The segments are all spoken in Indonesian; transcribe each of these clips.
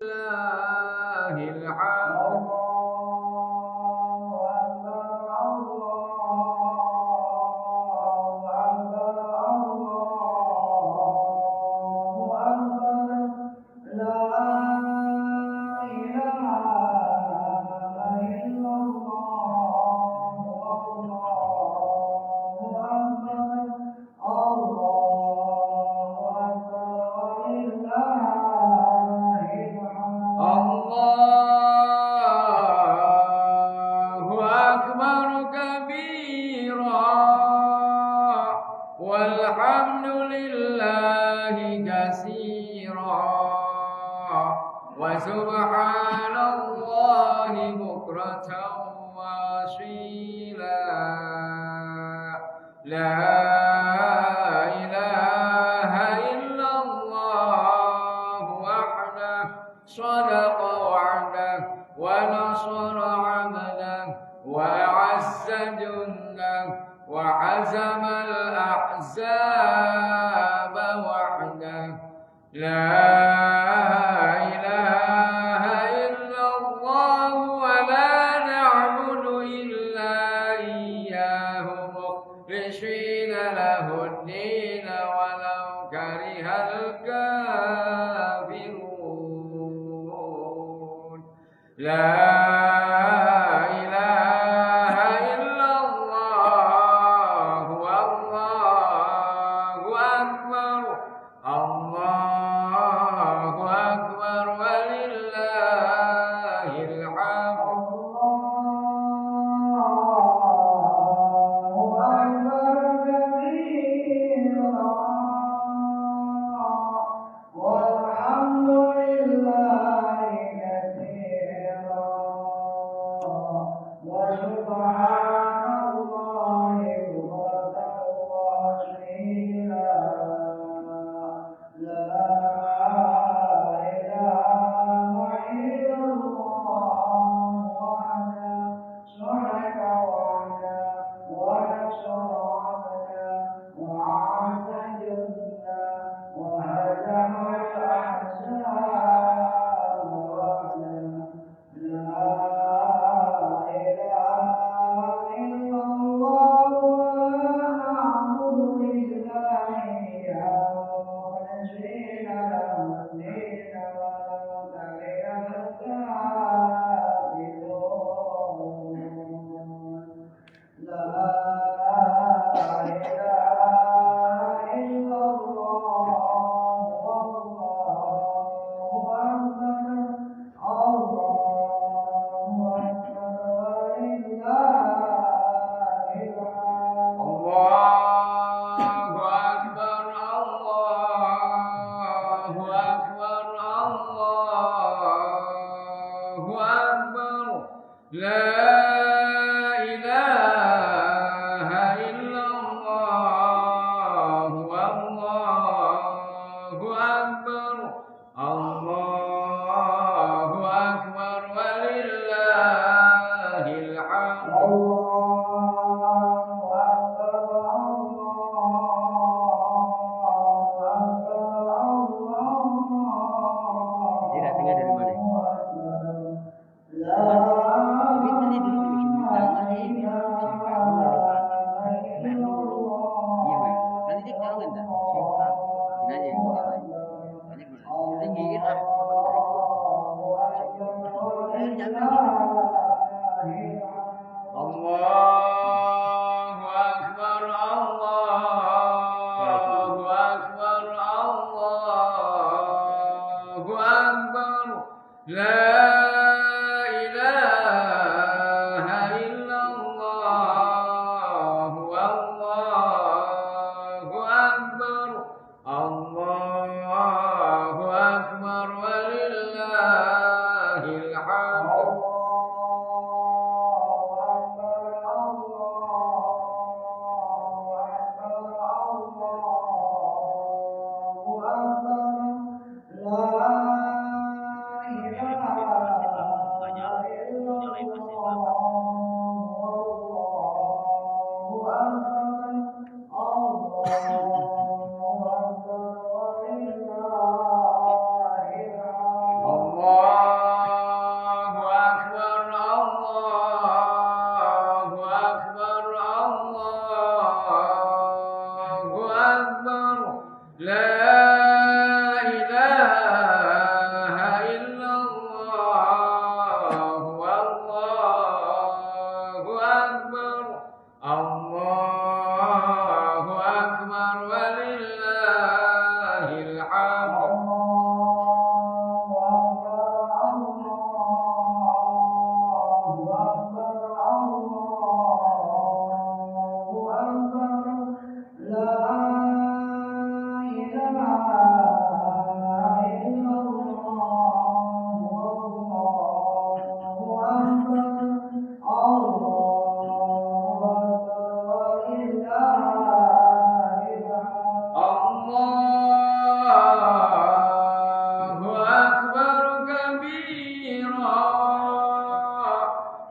الحمد وسبحان الله بكرة وأصيلا لا إله إلا الله وحده صدق وعده ونصر عبده وأعز جنده وعزم الأحزاب وحده لا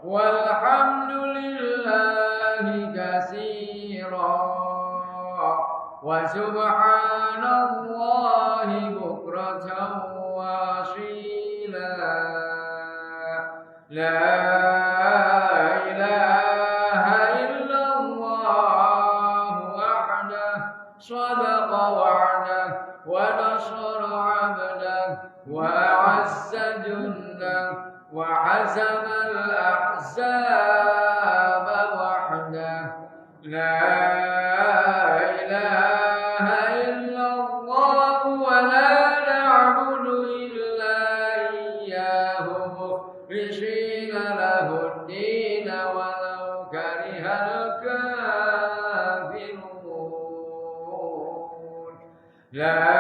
والحمد لله كثيرا وسبحان الله بكرة وأصيلا لا إله إلا الله وحده صدق وعده ونصر عبده وأعز جنده وعزم الأحزاب وحده لا إله إلا الله ولا نعبد إلا إياه مخلصين له الدين ولو كره الكافرون لا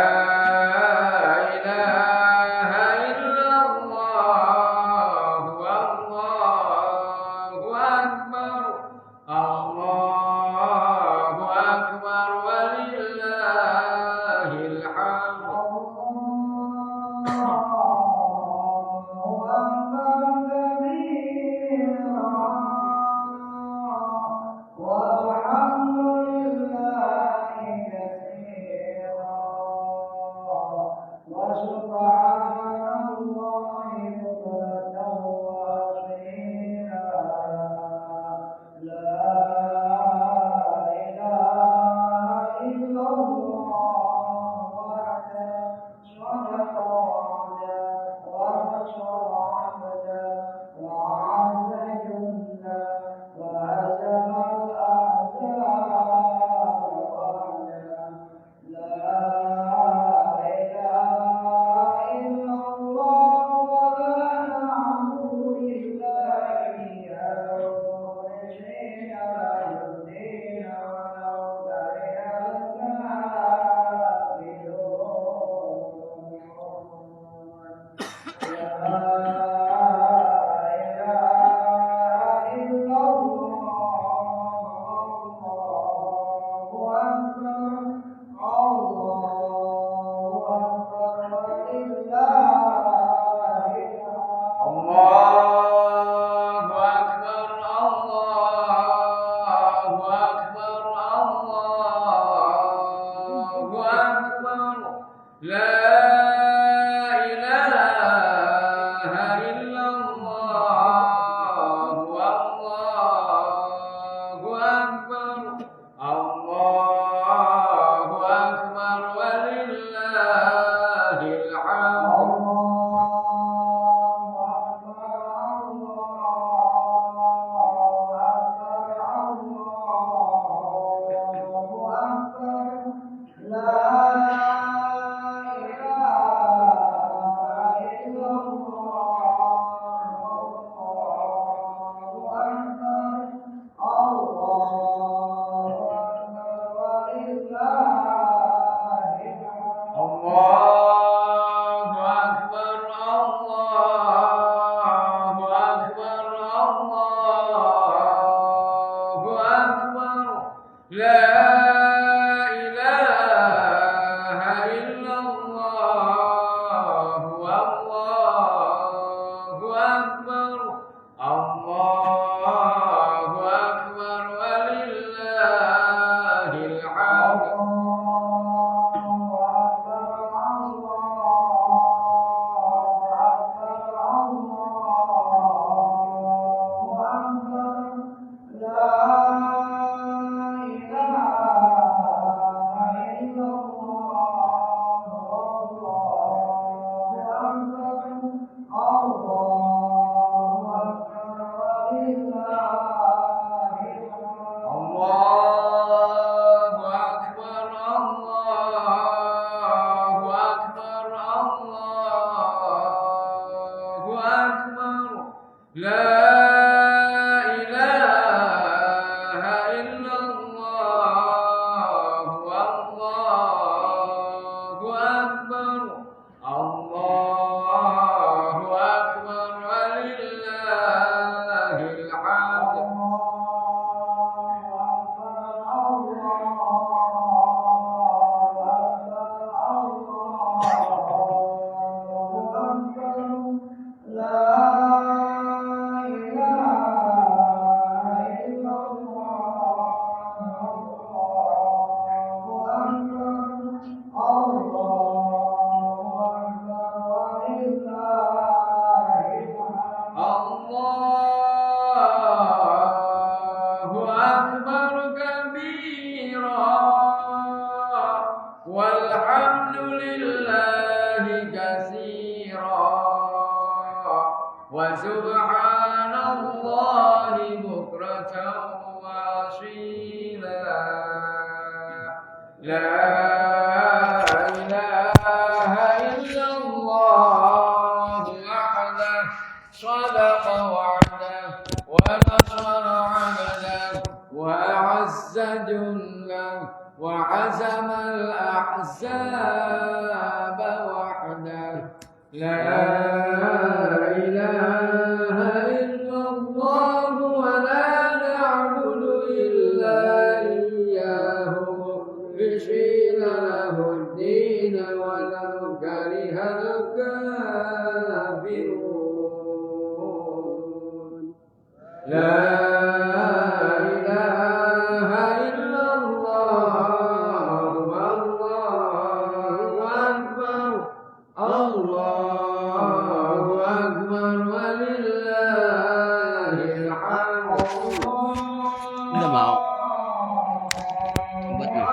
Allahu akbar kabira walhamdulillahi katsira wa subhanallahi bukratan wa asila. La صدق وعده ونصر عبده وأعز جنده وعزم الأحزاب وحده. لا إله إلا الله ولا نعبد إلا إياه مخلصين له الدين ولو كره الكافرون. لا إله إلا الله والله أكبر الله أكبر ولله الحمد. Udah mau buatnya.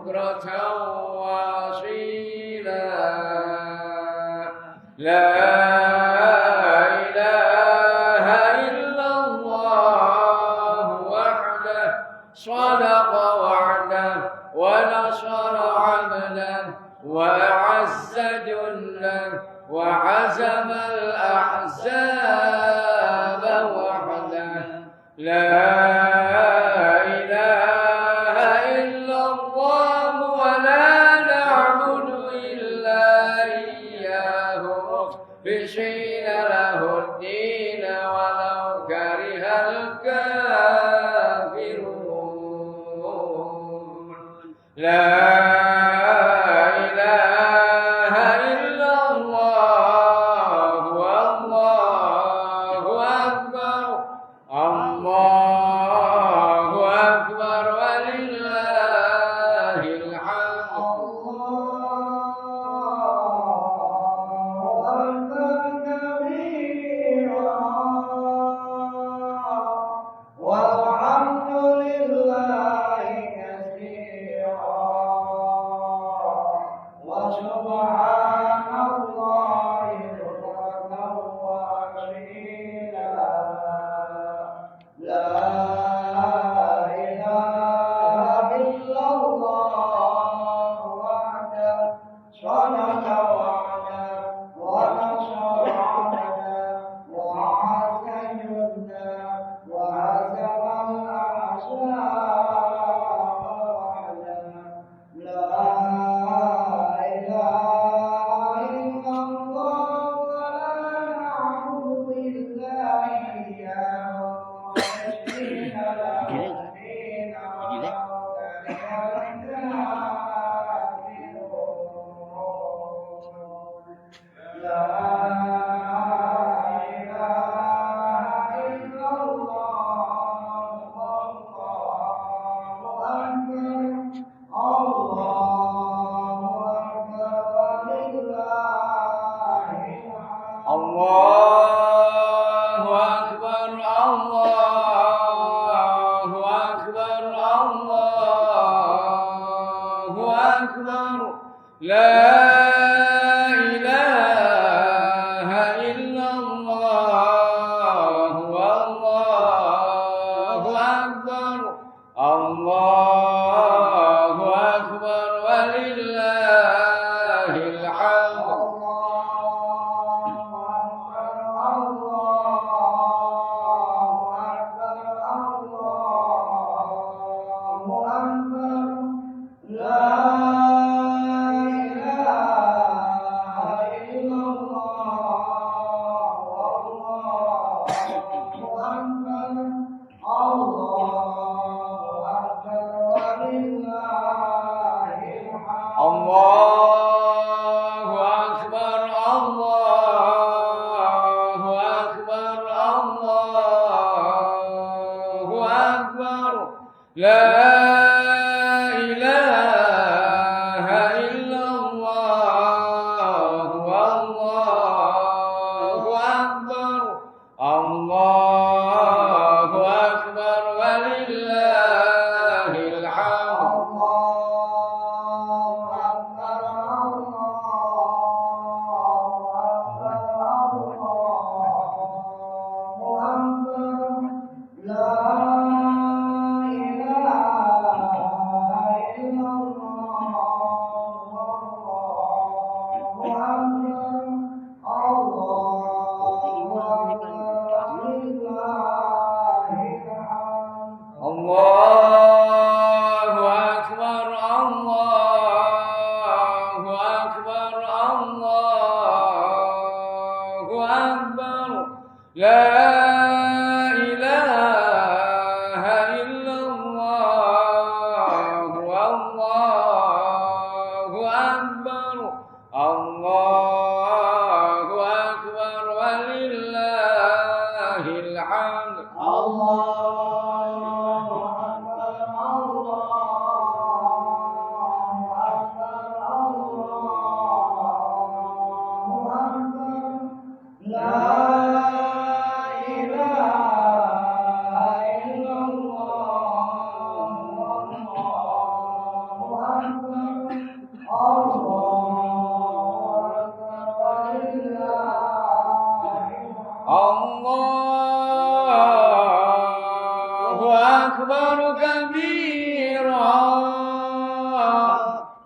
بكرة وأصيلا لا إله إلا الله وحده صدق وعده ونصر عبده وأعز جنده وعزم الأحزاب وحده لا إله إلا الله ولا نعبد إلا إياه مخلصين له الدين ولو كره الكافرون لا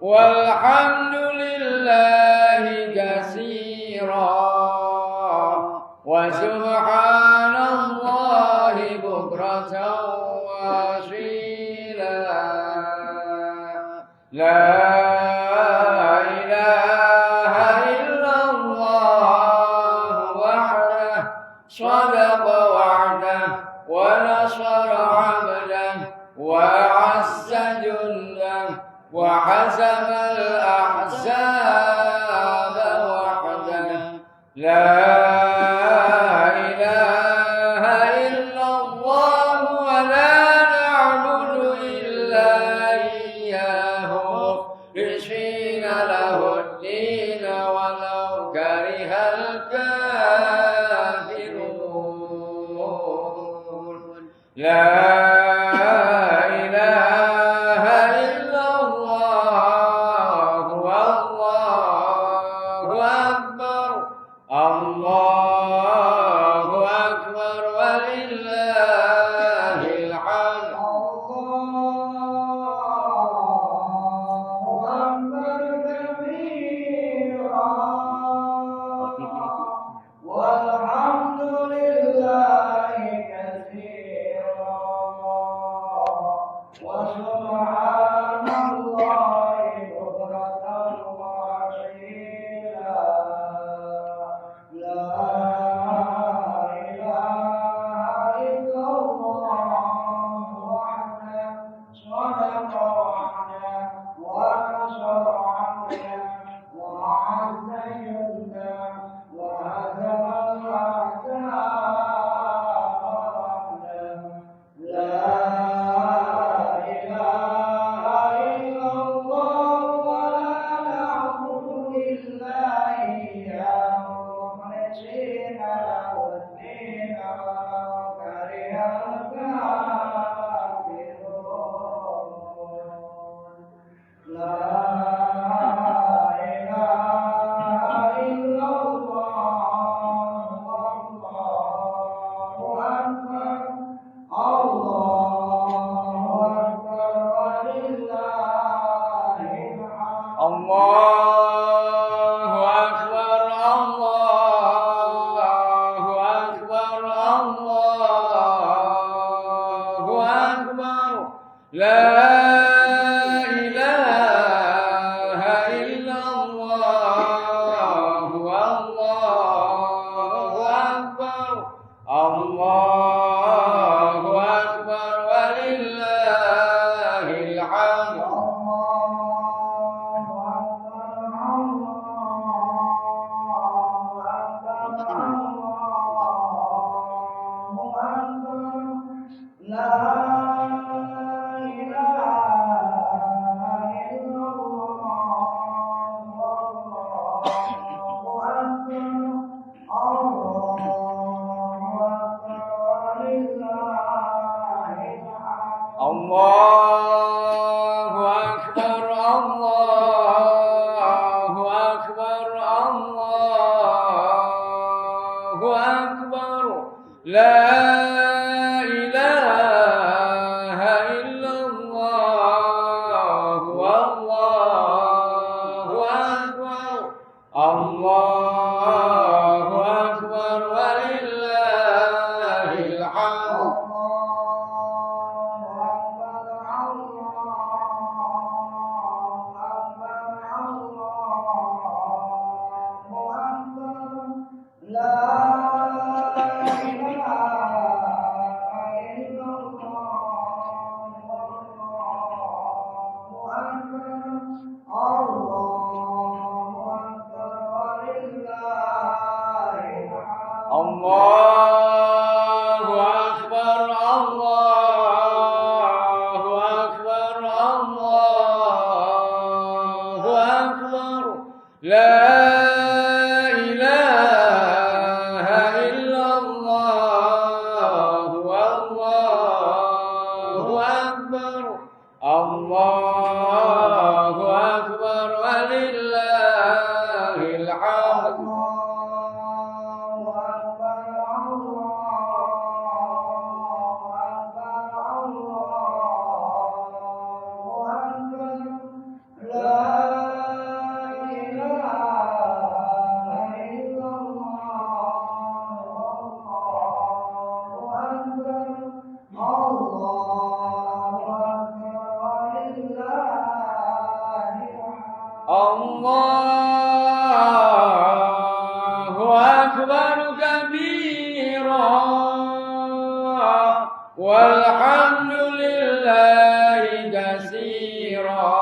والحمد لله كثيرا وسبحان الله بكرة وأصيلا لا إله إلا الله وحده صدق وعده ونصر عبده وأعز جنده وحزم الأحزاب وحده لا إله إلا الله ولا نعبد إلا إياه مخلصين له الدين ولو كره الكافرون لا La الله أكبر كبيرا والحمد لله كثيرا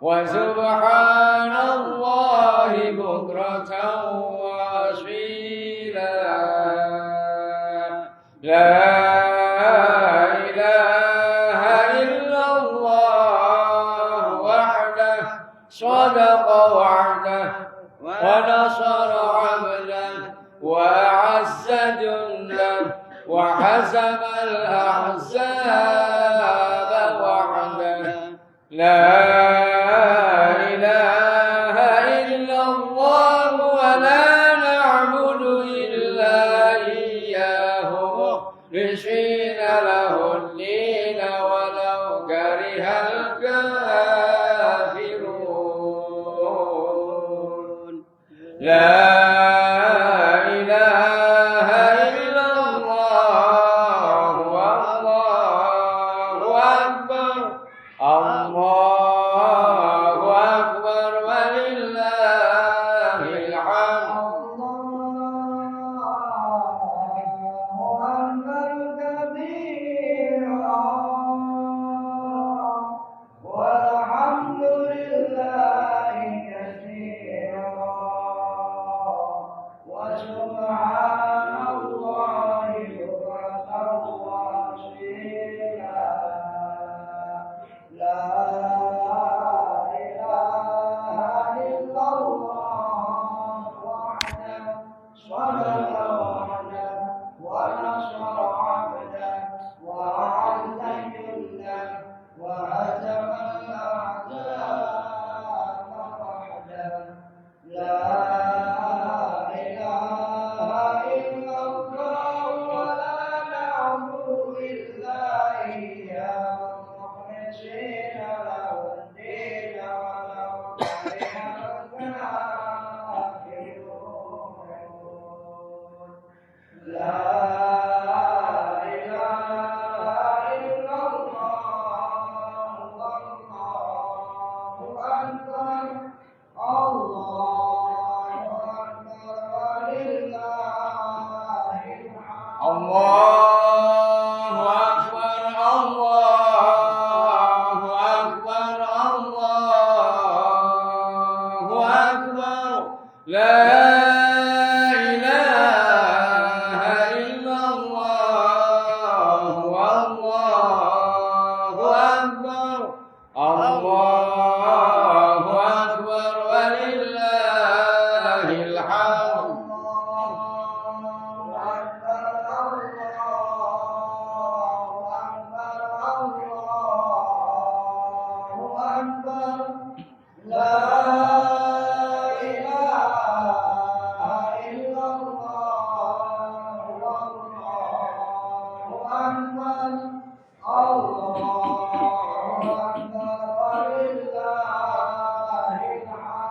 وسبحان الله بكرة وأصيلا لا إله إلا الله وحده صدق وعده ونصر عبده وأعز جنده وحزم الأحزاب وحده لا إله إلا الله ولا نعبد إلا إياه مخلصين له الدين ولو كره الكافرون لا إله إلا الله والله أكبر الله أكبر ولله الحمد والحمد لله كثيرا وسبحان الله بكرة وأصيلا لا إله إلا الله وحده صدق وحده ونصر عبده وأعز جنده وهزم الأحزاب وحده لا إله إلا الله ولا نعبد إلا إياه مخلصين له الدين ولو كره الكافرون لا الله أكبر الله أكبر الله أكبر لا إله إلا الله والله أكبر الله أكبر ولله الحمد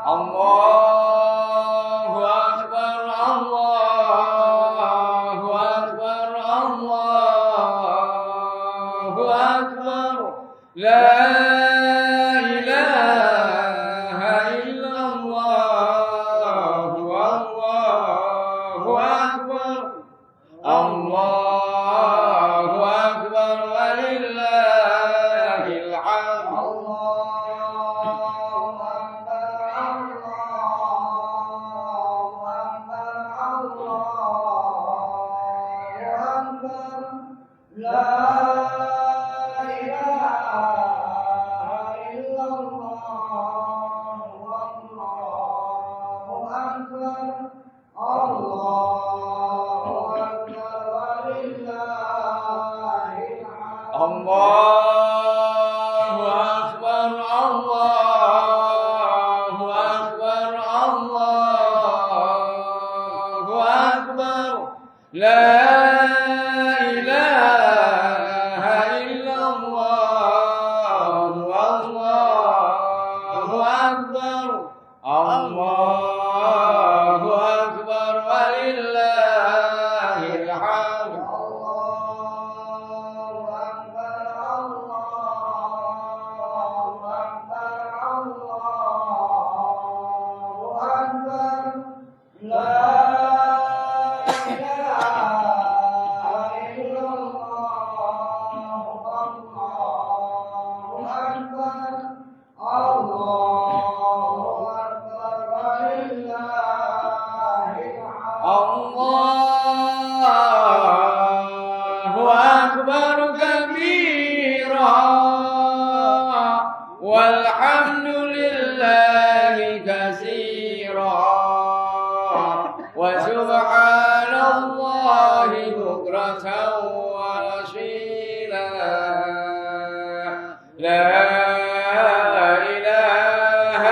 الله أكبر الله أكبر الله أكبر لا إله إلا الله والله أكبر الله أكبر ولله الحمد الله أكبر والحمد لله كثيرا وسبحان الله بكرة وأصيلا لا إله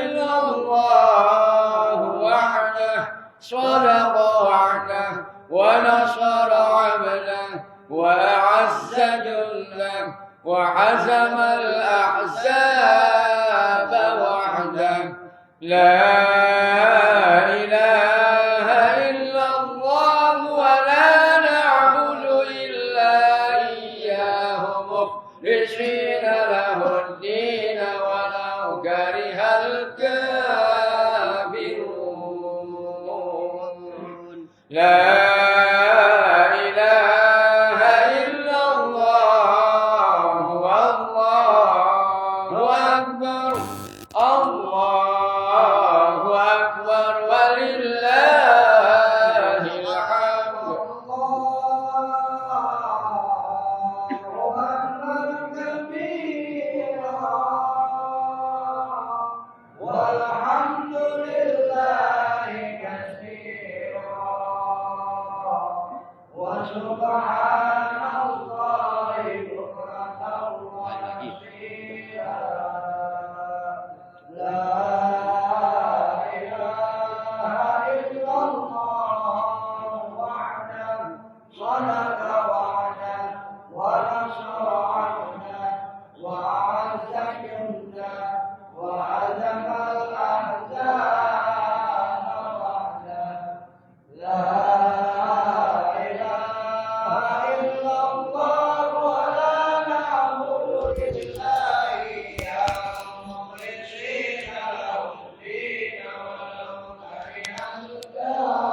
إلا الله وحده صدق وعده ونصر عبده وأعز جنده وحزم الأحزاب وحده لا إله إلا الله ولا نعبد إلا إياه مخلصين له الدين ولو كره الكافرون لا إله إلا الله والله أكبر الله أكبر ولله الحمد والحمد لله كثيرا وسبحان الله بكرة وأصيلا لا إله إلا الله وحده صدق وعده ونصر عبده وأعز جنده وهزم الأحزاب وحده لا إله إلا الله ولا نعبد إلا إياه مخلصين له الدين ولو كره الكافرون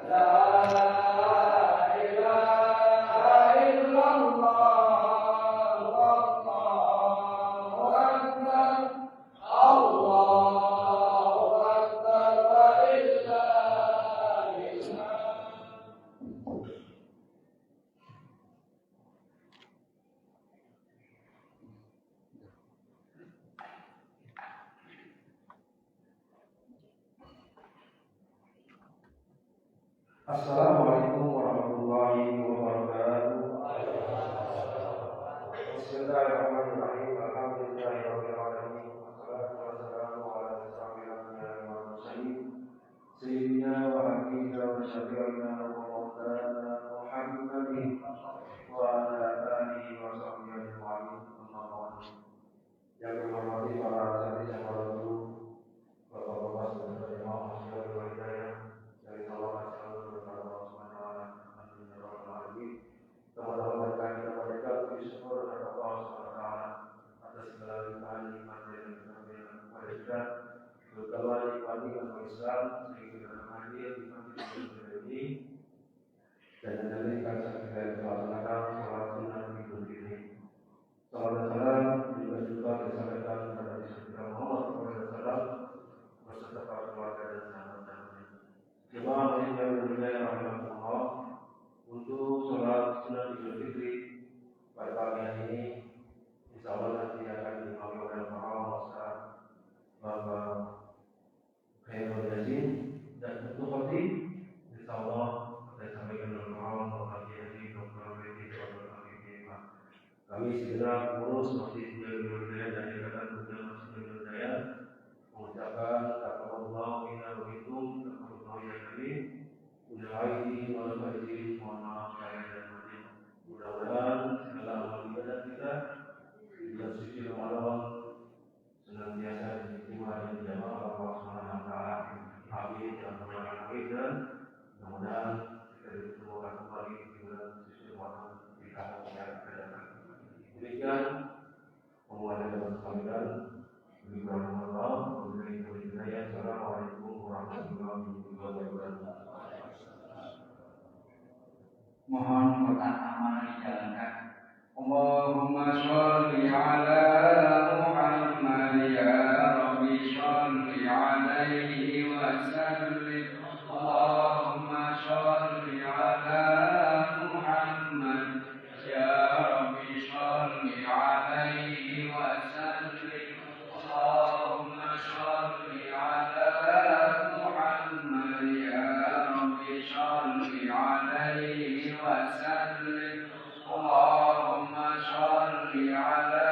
لا إله إلا الله والله أكبر الله أكبر ولله الحمد Assalamualaikum warahmatullahi wabarakatuh. Bismillahirrahmanirrahim. Alhamdulillahirabbil alamin. Wassalatu wassalamu ala asyrofil anbiya'i wal mursalin sayyidina wa habibina wa syafi'ina wa maulana Muhammadin wa ala alihi wa sahbihi ajma'in. Amma ba'du. Yang dihormati para hadirin dan para guru, Bapak-bapak saudara jemaah masjid wal hidayah, dari salawat selalu kepada Allah Subhanahu wa taala. Alhamdulillah. Teman-teman berkah kita mereka puji syukur kepada Allah Subhanahu wa taala atas segala limpahan nikmat dan karunia kepada kita. Terutama nikmati agama Islam sehingga kita hadir di masjid ini dan menjadikan kita melaksanakan sholat sunnah Idul Fitri. Salam dan salam juga disampaikan kepada Rasulullah Muhammad SAW beserta para keluarga dan sahabat-sahabatnya. Jemaah masjid yang berbahagia rahimahullah, untuk sholat sunnah Idul Fitri pada pagi hari ini, insya Allah nanti akan diimami oleh para ustaz, Bapak Khairul Yazin dan tentu pasti insya Allah akan disampaikan oleh para Bapak Haji Dr. Widi Dr. Al-Fatihah. Kami segera mengurus masjid yang berbahagia dan ikatan tujuan masjid yang berbahagia, mengucapkan taqabbalallahu minna wa minkum taqabbalallahu ya karim. Mudah-mudahan mohon maaf saya dan batin. Mudah-mudahan segala amal ibadah kita di bulan suci Ramadan senantiasa diterima dan dijamaah Allah Subhanahu wa taala. Amin ya rabbal alamin. Dan mudah-mudahan kita dipertemukan kembali di bulan suci Ramadan di tahun yang akan datang. Demikian pembuatan dan sampaikan di bulan Ramadan. Assalamualaikum warahmatullahi wabarakatuh. Mohon kotak amal dijalankan. Allahumma sholli ala Muhammad ya Rabbi sholli alaihi wa sallim. Allahumma sholli ala Muhammad ya Rabbi على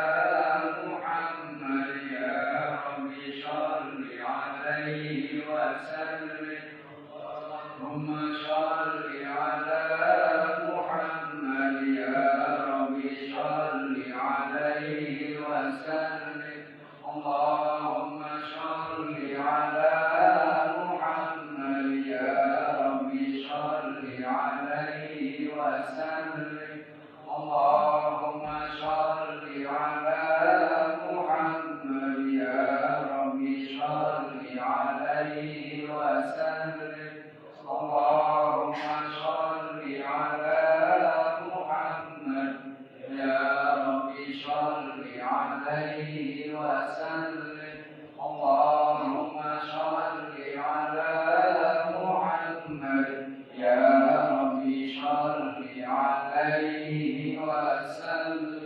محمد يا رب صل عليه وسلم اللهم صل على محمد يا رب صل عليه وسلم اللهم صل على محمد يا رب صل عليه وسلم اللهم صل على محمد يا رب صل عليه وسلم اللهم صل على محمد يا رب صل عليه وسلم اللهم صل على محمد يا رب صل عليه وسلم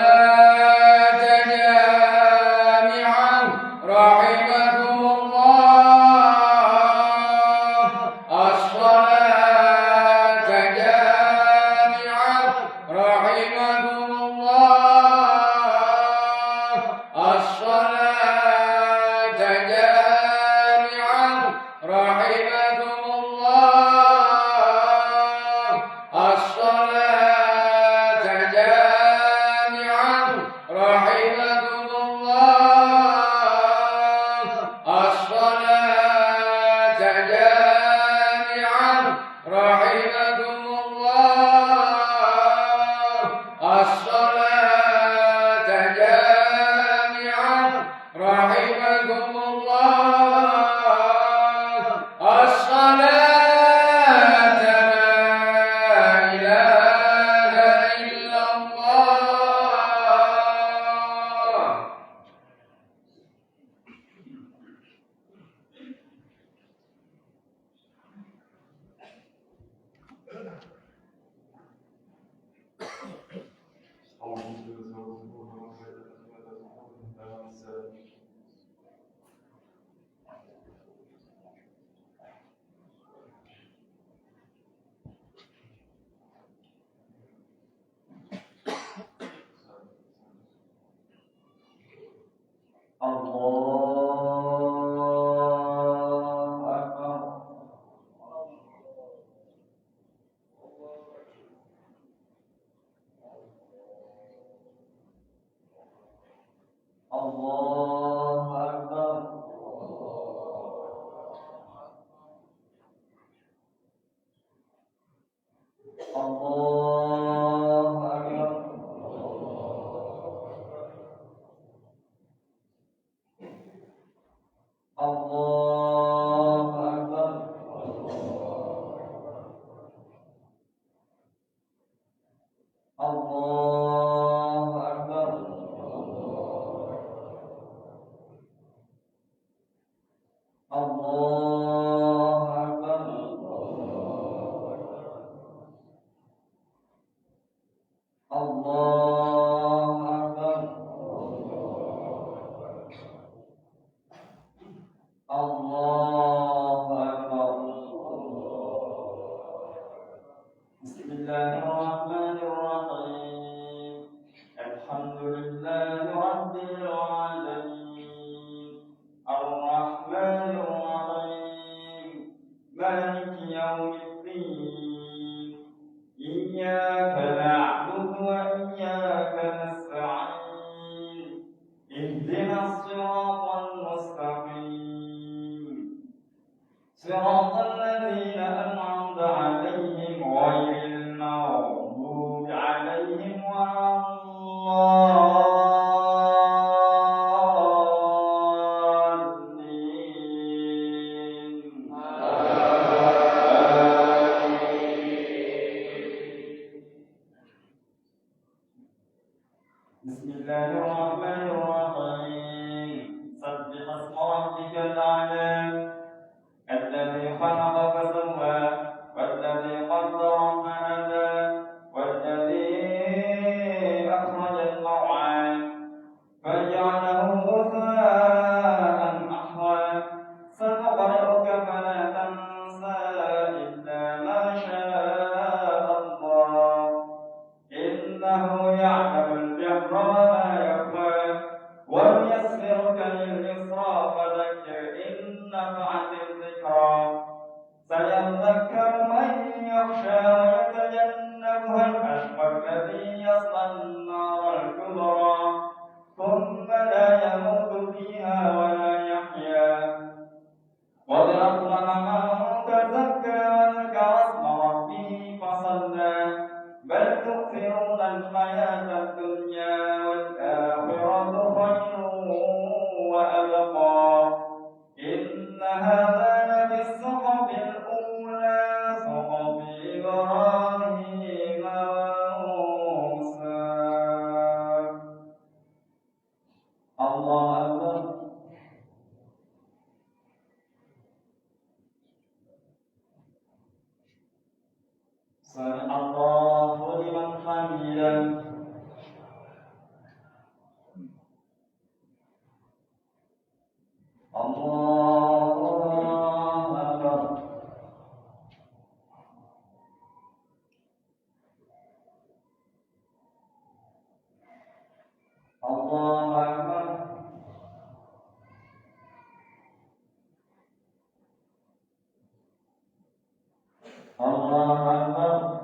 الصلاة جامعة رحمكم الله الصلاة جامعة رحمكم الله الصلاة جامعة رحمكم الله الصلاة جامعة رحمكم الله الصلاة جامعة رحمكم الله الصلاة جامعة رحمكم الله الصلاة لا إله إلا الله فجعله غثاء أحوى سمع الله لمن حمده الله أكبر الله أكبر الله أكبر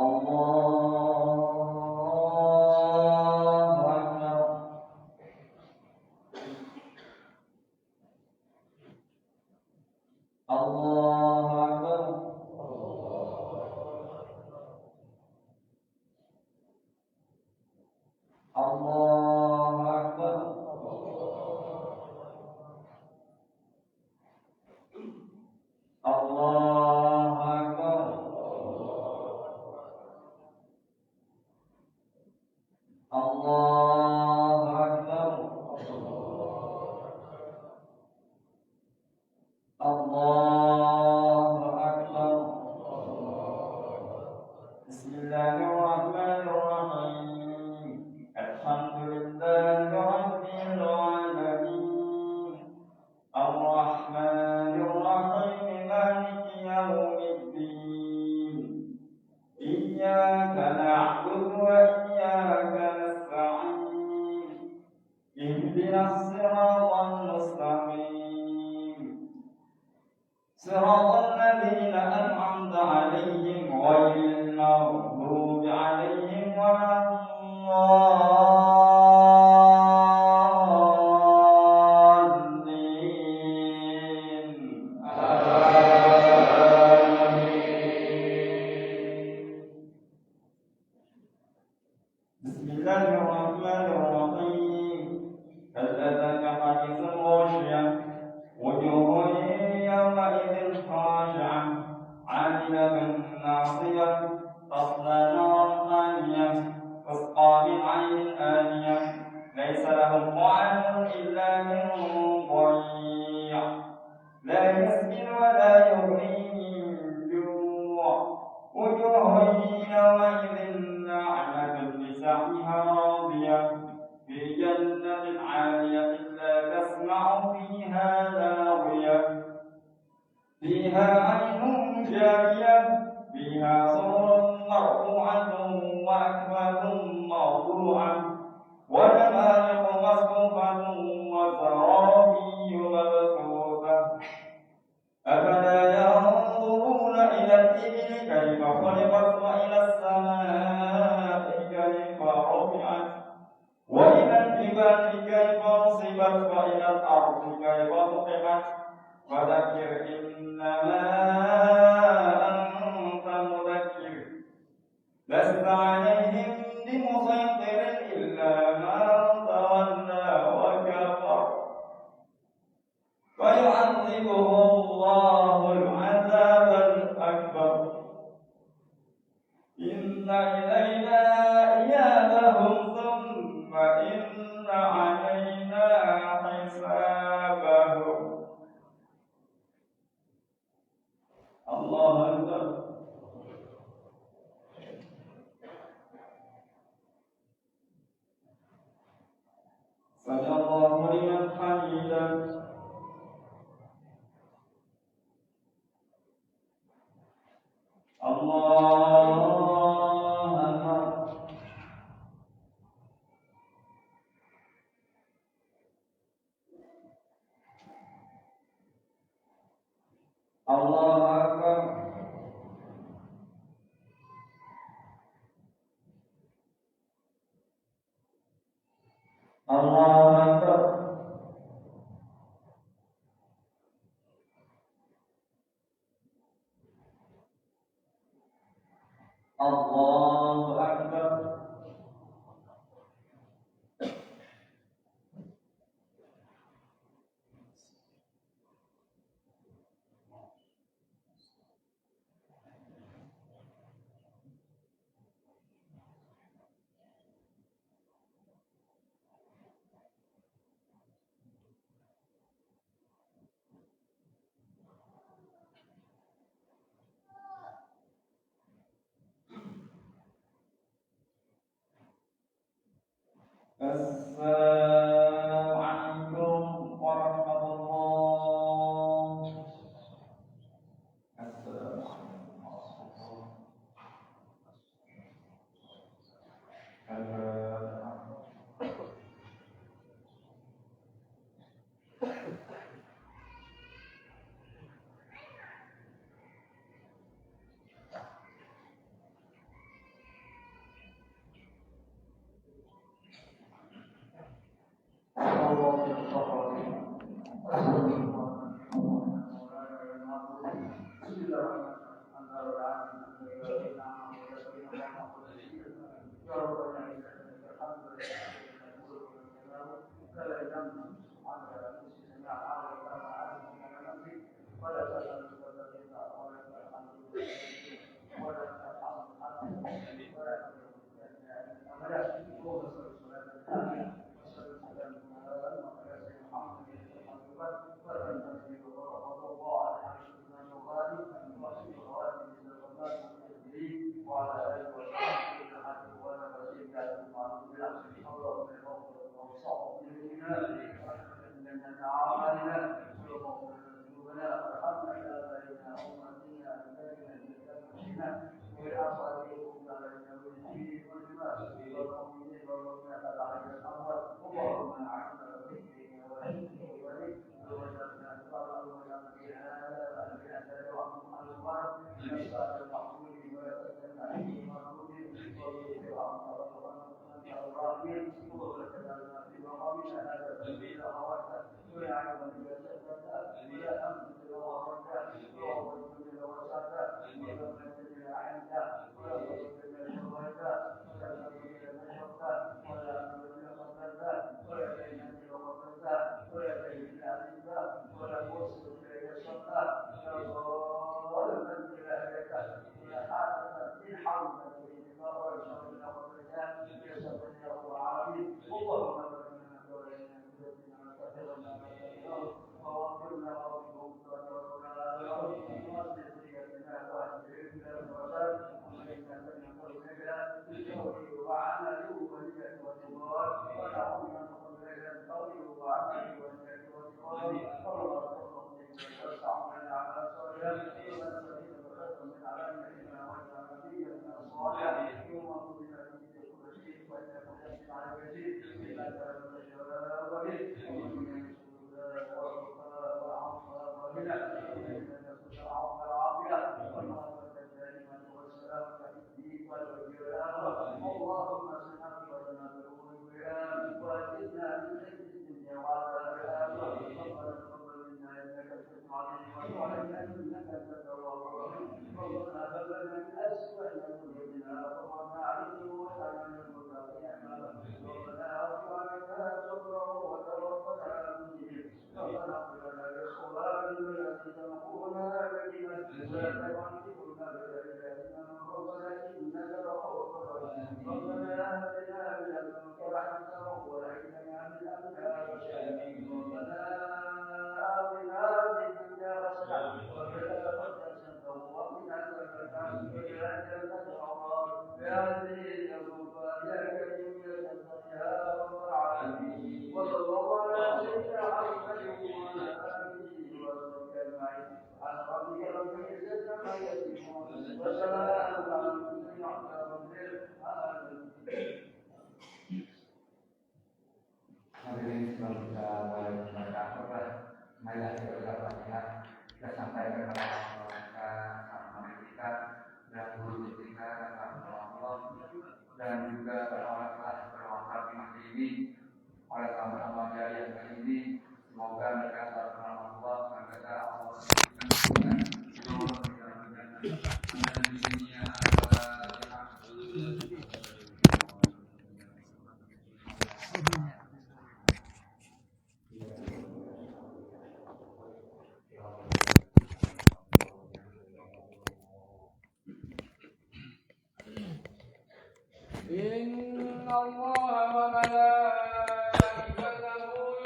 الله أكبر الله أكبر الله أكبر الله أكبر الله أكبر الله أكبر بسم الله الرحمن الرحيم الحمد لله رب العالمين الرحمن الرحيم مالك يوم الدين إياك نعبد وإياك نستعين اهدنا الصراط المستقيم صراط الذين أنعمت عليهم غير المغضوب عليهم ولا الضالين بسم الله الرحمن الرحيم هل أتاك حديث الغاشية وجوه يومئذ خاشعة عاملة ناصية تصلى نارا حامية تسقى من عين آنية ليس لهم طعام إلا من ضريع لا يسمن ولا يغني من جوع وجوه يومئذ ناعمة لسعيها راضية في جنة عالية لا تسمع فيها لاغية فيها عين جارية فيها سرر مرفوعة وأكواب موضوعة ونمارق مصفوفة وزرابي مبثوثة أفلا ينظرون إلى الإبل كيف خلقت وإلى السماء كيف رفعت وإلى الجبال كيف نصبت وإلى الأرض كيف سطحت فذكر إنما أنت مذكر لست عليهم بمسيطر إلا من تولى وكفر فيعذبه الله العذاب الأكبر إن إلينا إيابهم ثم إن علينا حسابهم الله أكبر سمع الله لمن حمده الله أكبر الله أكبر الله أكبر الله أكبر Hadirin sebelum kita mulai membaca khutbah, marilah kita berfatihah. Kita sampaikan kepada mereka, sama kita dan guru kita, Allah, dan juga orang telah berwafat di masjid ini oleh amal jari yang kali ini. Semoga mereka selalu bersama Allah, mereka Allah berikan dan di sini إن الله وملائكته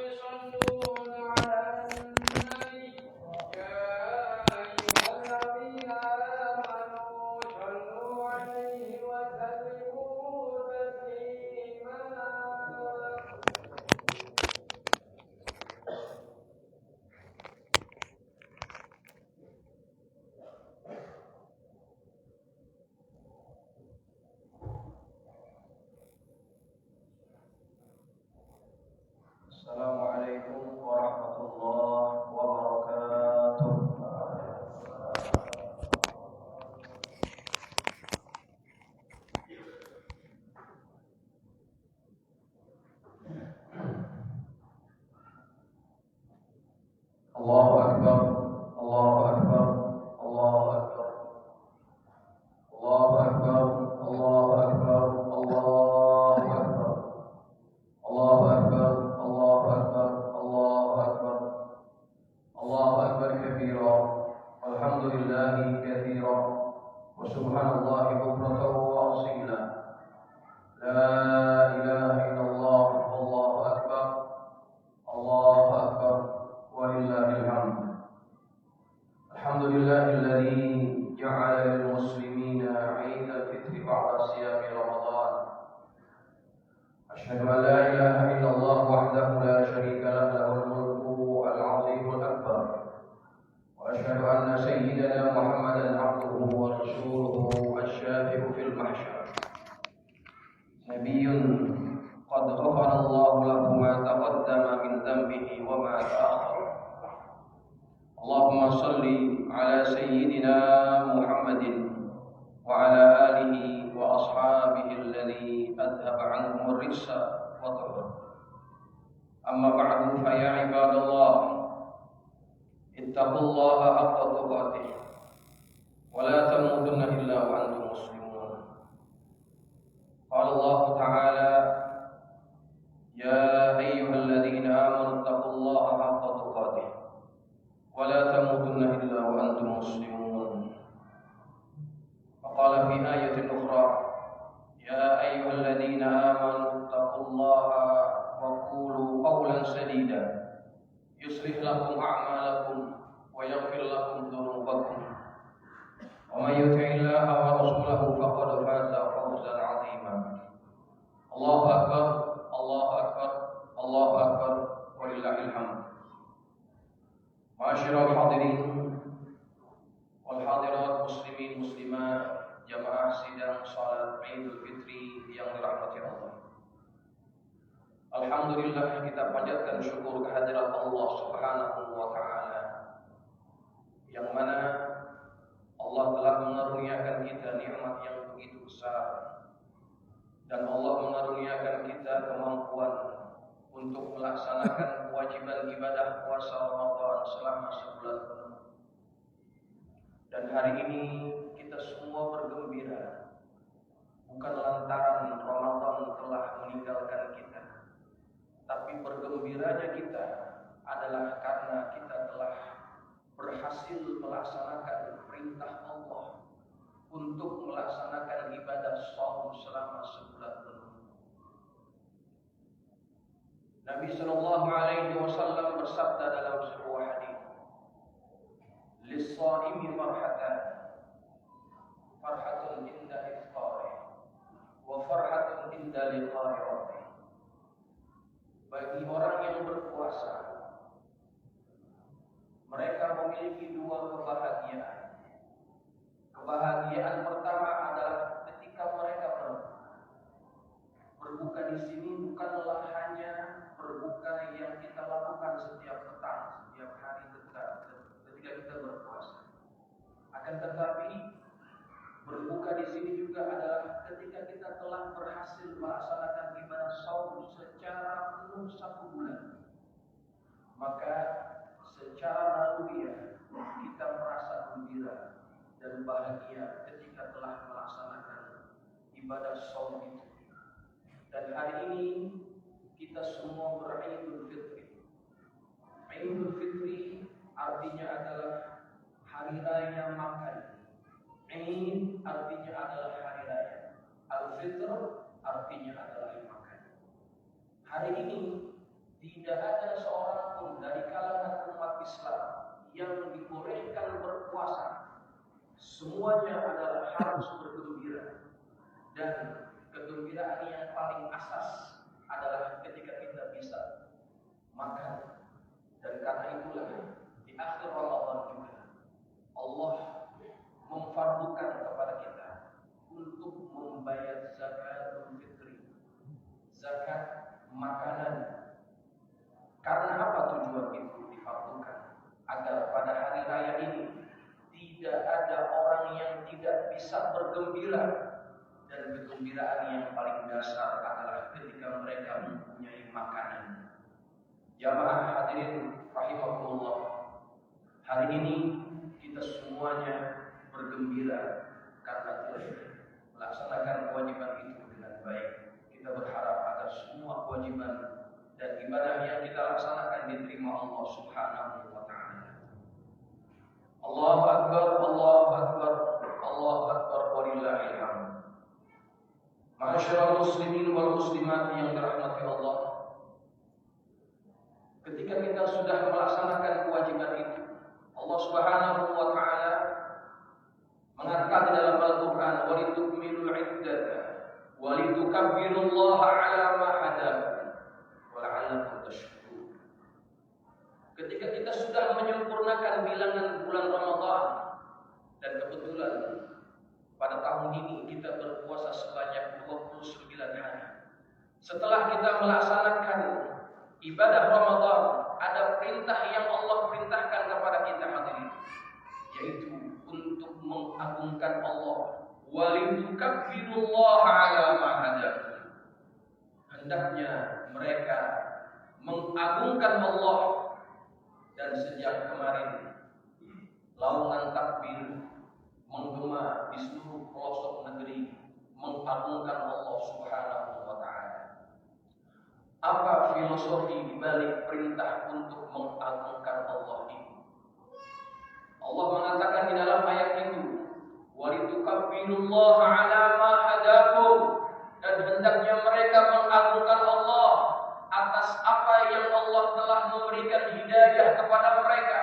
يصلون على النبي يا أيها الذين آمنوا صلوا عليه وسلموا تسليما. صيام رمضان. أشهد أن لا إله إلا الله وحده لا شريك له له الملك العظيم الأكبر، وأشهد أن سيدنا محمدا عبده ورسوله الشافع في المحشر، نبي قد غفر الله له ما تقدم من ذنبه وما تأخر. اللهم صل على سيدنا محمد وعلى آله وأصحابه الذي أذهب عنهم الرجس والطهر. أما بعد فيا عباد الله اتقوا الله حق تقاته ولا تموتن إلا وأنتم مسلمون. قال الله تعالى: يا أيها الذين آمنوا اتقوا الله حق تقاته ولا تموتن إلا وأنتم مسلمون. وقال في آية أخرى: يا أيها الذين آمنوا اتقوا الله وقولوا قولا سديدا يصلح لكم أعمالكم ويغفر لكم ذنوبكم ومن يطع الله ورسوله فقد فاز فوزا عظيما. الله أكبر الله أكبر الله أكبر ولله الحمد. Ma'asyiral hadirin wal hadirat, muslimin muslimat, jamaah sidang salat Idul Fitri yang dirahmati Allah. Alhamdulillah, kita panjatkan syukur kehadirat Allah Subhanahu wa taala, yang mana Allah telah mengaruniakan kita nikmat yang begitu besar, dan Allah mengaruniakan kita kemampuan untuk melaksanakan kewajiban ibadah puasa Ramadan selama sebulan penuh. Dan hari ini kita semua bergembira, bukan lantaran Ramadan telah meninggalkan kita, tapi bergembiranya kita adalah karena kita telah berhasil melaksanakan perintah Allah untuk melaksanakan ibadah shaum selama sebulan penuh. Nabi sallallahu alaihi wasallam bersabda dalam sebuah hadis, "Lis-shaimi farhatan, farhatun inda iftarih, wa farhatun inda liqa'i rabbih." Bagi orang yang berpuasa, mereka memiliki dua kebahagiaan. Kebahagiaan pertama adalah ketika mereka berbuka di sini bukanlah hanya berbuka yang kita lakukan setiap petang, setiap hari ketika kita berpuasa. Akan tetapi berbuka di sini juga adalah ketika kita telah berhasil melaksanakan ibadah shaum secara penuh 1 bulan. Maka secara naluriah kita merasa gembira dan bahagia ketika telah melaksanakan ibadah shaum itu. Dan hari ini kita semua beridul fitri. Idul Fitri artinya adalah hari raya makan. Eid artinya adalah hari raya. Al-Fitr artinya adalah makan. Hari ini tidak ada seorang pun dari kalangan umat Islam yang dibolehkan berpuasa. Semuanya adalah harus bergembira, dan kegembiraan yang paling asas adalah ketika kita bisa makan. Dan karena itulah di akhir Ramadan juga Allah memfardukan kepada kita untuk membayar zakatul fitri, zakat makanan. Karena apa tujuan itu difardukan? Agar pada hari raya ini tidak ada orang yang tidak bisa bergembira. Dan kegembiraan yang paling dasar adalah ketika mereka mempunyai makanan. Jamaah hadirin rahimakumullah, hari ini kita semuanya bergembira karena telah melaksanakan kewajiban itu dengan baik. Kita berharap agar semua kewajiban dan ibadah yang kita laksanakan diterima Allah Subhanahu wa taala. Allahu akbar, Allahu akbar, Allahu akbar walillahil hamd. Ma'asyiral muslimin wal muslimat yang dirahmati Allah, ketika kita sudah melaksanakan kewajiban itu, Allah Subhanahu wa taala mengatakan di dalam Al-Quran, walitukmilul iddata walitukabbirullaha ala ma hadakum wa la'allakum tashkurun. Ketika kita sudah menyempurnakan bilangan bulan Ramadan, dan kebetulan pada tahun ini kita berpuasa sebanyak 29 hari. Setelah kita melaksanakan ibadah Ramadan, ada perintah yang Allah perintahkan kepada kita hadirin, yaitu untuk mengagungkan Allah. Walitukabbirullaha ala ma hadakum. Hendaknya mereka mengagungkan Allah, dan sejak kemarin laungan takbir menggema di seluruh pelosok negeri mengagungkan Allah Subhanahu wa taala. Apa filosofi di balik perintah untuk mengagungkan Allah ini? Allah mengatakan di dalam ayat itu, walitukabbirullaha ala ma hadakum, dan hendaknya mereka mengagungkan Allah atas apa yang Allah telah memberikan hidayah kepada mereka.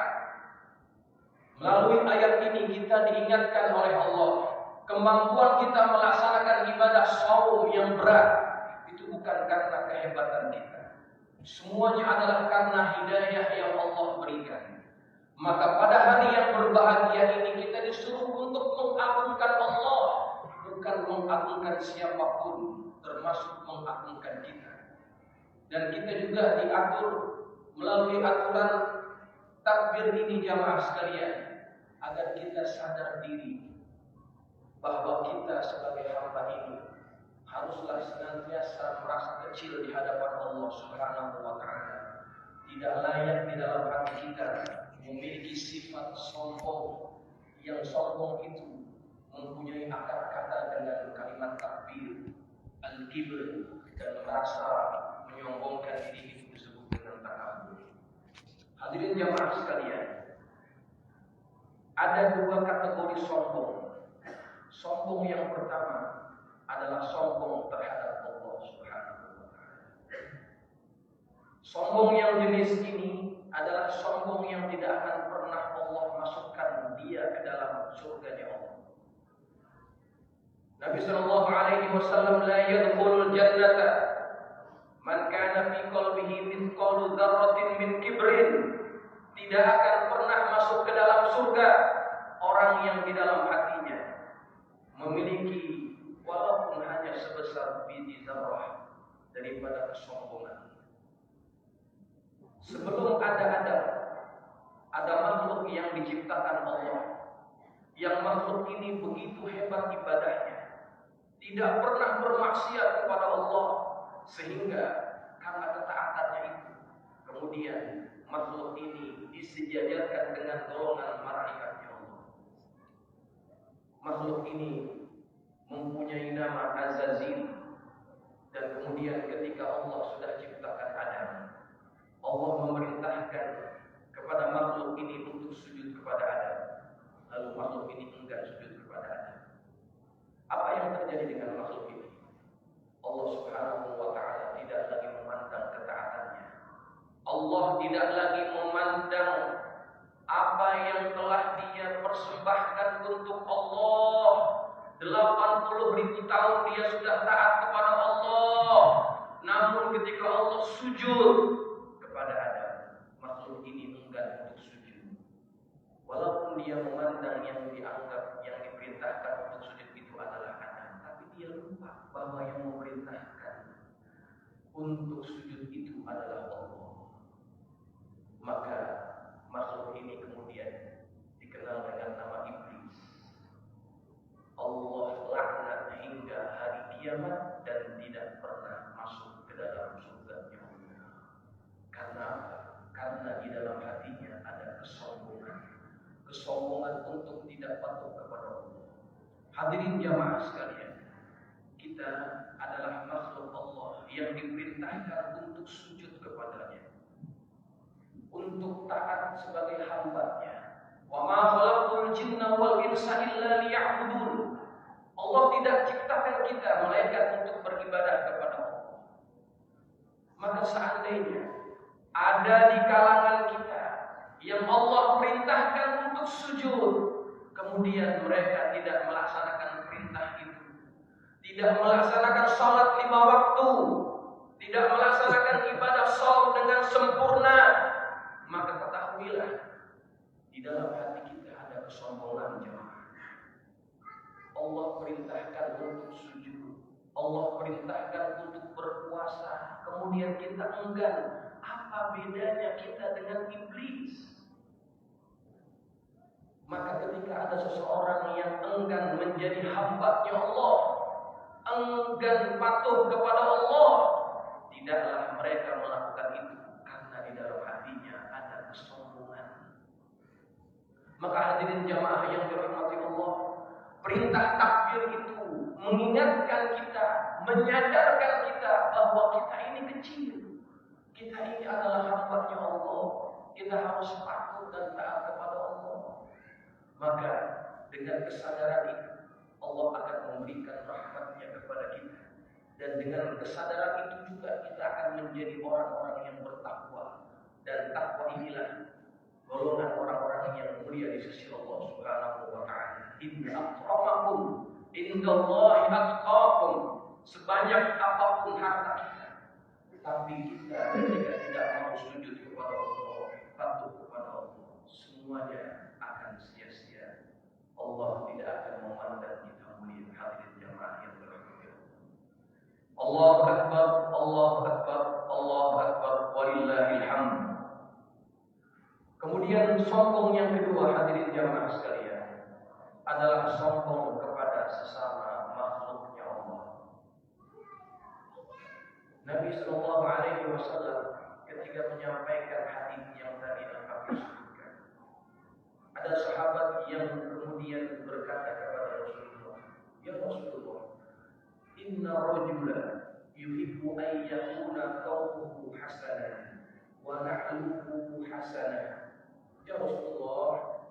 Melalui ayat ini kita diingatkan oleh Allah, kemampuan kita melaksanakan ibadah shaum yang berat itu bukan karena kehebatan kita. Semuanya adalah karena hidayah yang Allah berikan. Maka pada hari yang berbahagia ini kita disuruh untuk mengagungkan Allah, bukan mengagungkan siapapun, termasuk mengagungkan kita. Dan kita juga diatur melalui aturan takbir ini jamaah sekalian, agar kita sadar diri bahwa kita sebagai hamba ini haruslah senantiasa merasa kecil di hadapan Allah Subhanahu wa taala. Tidak layak di dalam hati kita memiliki sifat sombong, yang sombong itu mempunyai akar kata dengan kalimat takbir, al-kibr, dan merasa menyombongkan diri itu disebut dengan takabur. Hadirin jamaah sekalian, ada dua kategori sombong. Sombong yang pertama adalah sombong terhadap Allah Subhanahu wa taala. Sombong yang jenis ini adalah sombong yang tidak akan pernah Allah masukkan dia ke dalam surganya Allah. Nabi sallallahu alaihi wasallam, la yadkhulul jannata man kana fi qalbihi mithqalu dzarratin min kibrin. Tidak akan pernah masuk ke dalam surga orang yang di dalam hatinya memiliki walaupun hanya sebesar biji zarrah daripada kesombongan. Sebelum ada makhluk yang diciptakan Allah, yang makhluk ini begitu hebat ibadahnya, tidak pernah bermaksiat kepada Allah, sehingga karena ketaatannya itu kemudian makhluk ini disejajarkan dengan golongan malaikatnya Allah. Makhluk ini mempunyai nama Azazil, dan kemudian ketika Allah sudah ciptakan Adam, Allah memerintahkan kepada makhluk ini untuk sujud kepada Adam. Lalu makhluk ini enggan sujud kepada Adam. Apa yang terjadi dengan makhluk ini? Allah Subhanahu wa taala tidak lagi memandang ketaatannya. Allah tidak lagi memandang apa yang telah dia persembahkan untuk Allah. 80.000 tahun dia sudah taat kepada Allah. Namun ketika Allah sujud kepada Adam, makhluk ini enggan untuk sujud. Walaupun dia memandang yang dianggap, yang diperintahkan untuk sujud itu adalah Adam, tapi dia lupa bahwa yang memerintahkan untuk sujud itu adalah Allah. Maka makhluk ini kemudian dikenal dengan nama iblis. Allah laknat hingga hari kiamat dan tidak pernah masuk ke dalam surga-Nya Allah. Karena apa? Karena di dalam hatinya ada kesombongan. Kesombongan untuk tidak patuh kepada Allah. Hadirin jamaah sekalian, kita adalah makhluk Allah yang diperintahkan untuk sujud kepadanya, untuk taat sebagai hamba-Nya. Wa ma khalaqtul jinna wal insa illa liya'budun. Allah tidak ciptakan kita melainkan untuk beribadah kepada Allah. Maka seandainya ada di kalangan kita yang Allah perintahkan untuk sujud, kemudian mereka tidak melaksanakan perintah itu, tidak melaksanakan salat 5 waktu, tidak melaksanakan ibadah shaum dengan sempurna, maka ketahuilah di dalam hati kita ada kesombongan jemaah. Allah perintahkan untuk sujud, Allah perintahkan untuk berpuasa, kemudian kita enggan. Apa bedanya kita dengan iblis? Maka ketika ada seseorang yang enggan menjadi hamba-Nya Allah, enggan patuh kepada Allah, tidaklah mereka melakukan itu karena di dalam hatinya ada kesombongan. Maka hadirin jamaah yang dirahmati Allah, perintah takbir itu mengingatkan kita, menyadarkan kita bahwa kita ini kecil, kita ini adalah hamba-Nya Allah, kita harus patuh dan taat kepada Allah. Maka dengan kesadaran itu Allah akan memberikan rahmat-Nya kepada kita, dan dengan kesadaran itu juga kita akan menjadi orang-orang yang bertakwa, dan takwa inilah golongan orang-orang yang mulia di sisi Allah Subhanahu wa taala. Inna akramakum indallahi atqakum. Sebanyak apapun harta kita, tapi kita ketika tidak mau sujud kepada Allah, patuh kepada Allah, semuanya akan sia-sia. Allah tidak akan memandang kita mulia. Hadirin jamaah yang berbahagia, Allahu Akbar, Allahu Akbar, Allahu Akbar, walillahil hamd. Kemudian sombong yang kedua, hadirin jamaah sekalian, adalah sombong kepada sesama makhluknya Allah. Nabi Sallallahu Alaihi Wasallam ketika menyampaikan hadis yang tadi kami sebutkan, ada sahabat yang kemudian berkata kepada Rasulullah, ya Rasulullah, inna rajula yuhibbu an yakuna thawbuhu hasanan wa na'luhu hasanah. Ya Rasulullah,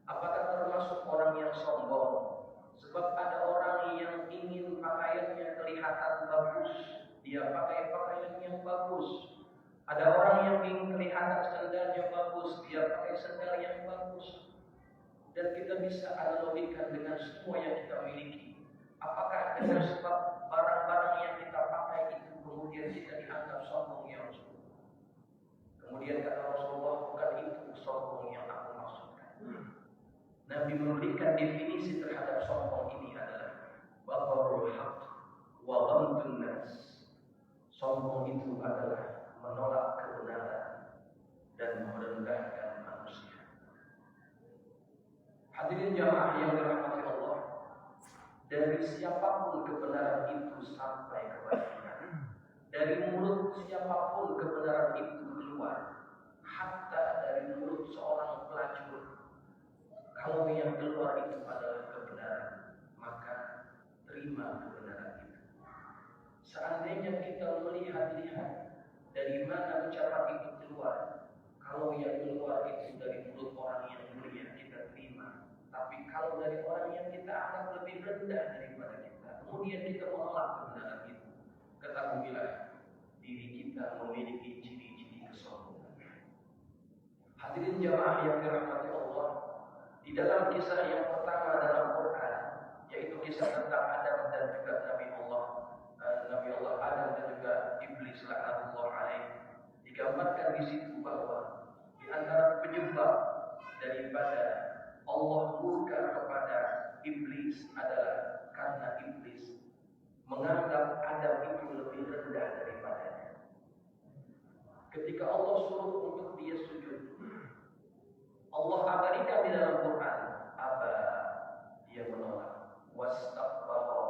apakah termasuk orang yang sombong? Sebab ada orang yang ingin pakaiannya kelihatan bagus, dia pakai pakaian yang bagus. Ada orang yang ingin kelihatan sandalnya bagus, dia pakai sandal yang bagus. Dan kita bisa analogikan dengan semua yang kita miliki. Apakah dengan sebab barang-barang yang kita pakai itu kemudian kita dianggap sombong, ya Rasulullah? Kemudian kata Rasulullah, bukan itu sombong yang aku maksudkan. Nabi memberikan definisi terhadap sombong ini adalah batarul haq wa ghamdun nas. Sombong itu adalah menolak kebenaran dan merendahkan manusia. Hadirin jamaah yang dirahmati Allah, dari siapapun kebenaran itu sampai kepada kita, dari mulut siapapun kebenaran itu keluar, hatta dari mulut seorang pelacur, kalau yang keluar itu adalah kebenaran, maka terima kebenaran itu. Seandainya kita melihat-lihat dari mana ucapan itu keluar, kalau yang keluar itu dari mulut orang yang mulia, kita terima. Tapi kalau dari orang yang kita anggap lebih rendah daripada kita, kemudian kita menolak kebenaran itu, ketahuilah diri kita memiliki ciri-ciri kesombongan. Hadirin jamaah yang dirahmati Allah, di dalam kisah yang pertama dalam Quran, yaitu kisah tentang Adam dan juga Nabi Allah Adam dan juga Iblis laknatullah alaih, digambarkan di situ bahwa di antara penyebab daripada Allah murka kepada Iblis adalah karena Iblis menganggap Adam itu lebih rendah daripadanya. Ketika Allah suruh untuk dia sujud, Allah abadikan di dalam Quran, dia menolak, wastakbara,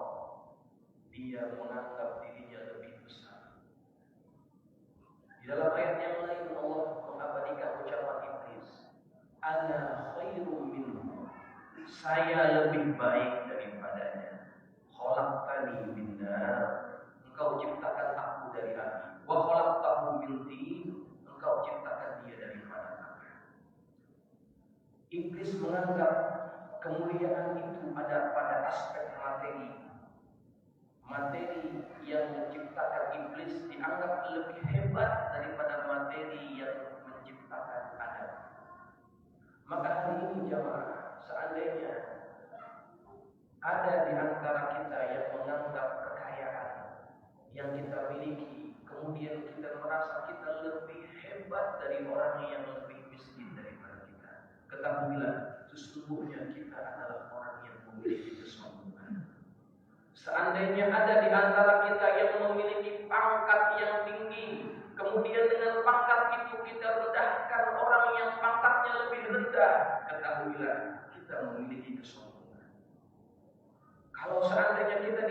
dia menganggap dirinya lebih besar. Di dalam ayat yang lain Allah mengabadikan ucapan Iblis, ana khairum minhu, saya lebih baik daripadanya. Khalaqtani min nar, engkau ciptakan aku dari api. Wa khalaqtahu min tin, engkau ciptakan dia dari tanah. Iblis menganggap kemuliaan itu ada pada aspek materi. Materi yang menciptakan Iblis dianggap lebih hebat daripada materi yang menciptakan Adam. Maka hari ini jamaah, seandainya Ada di antara kita yang menganggap kekayaan yang kita miliki, kemudian kita merasa kita lebih hebat dari orang yang lebih miskin daripada kita. Ketahuilah, sesungguhnya kita adalah orang yang memiliki kesombongan. Seandainya ada di antara kita yang memiliki pangkat yang tinggi, kemudian dengan pangkat itu kita rendahkan orang yang pangkatnya lebih rendah, ketahuilah kita memiliki kesombongan. Kalau seandainya kita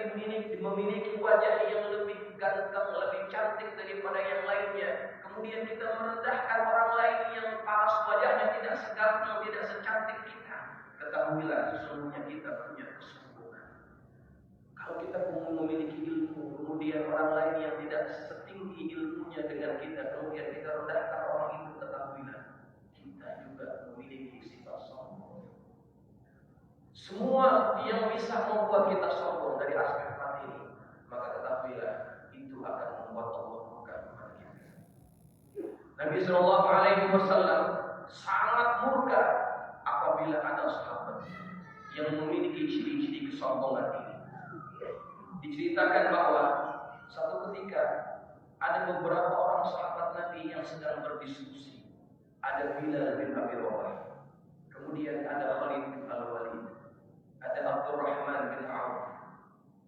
memiliki wajah yang lebih ganteng, lebih cantik daripada yang lainnya, kemudian kita merendahkan orang lain yang paras wajahnya tidak seganteng, tidak secantik kita, ketahuilah sesungguhnya kita punya kesombongan. Kalau kita memiliki ilmu, kemudian orang lain yang tidak setinggi ilmunya dengan kita, kemudian kita rendahkan orang itu, ketahuilah kita juga memiliki sifat sombong. Semua yang bisa membuat kita sombong dari aspek materi, maka ketahuilah itu akan membuat Allah murka kepada kita. Nabi Shallallahu Alaihi Wasallam sangat murka apabila ada sahabat yang memiliki ciri-ciri kesombongan ini. Diceritakan bahwa satu ketika ada beberapa orang sahabat Nabi yang sedang berdiskusi. Ada Bilal bin Abi Rabah, kemudian ada Khalid bin Al-Walid, ada Abdurrahman bin Auf,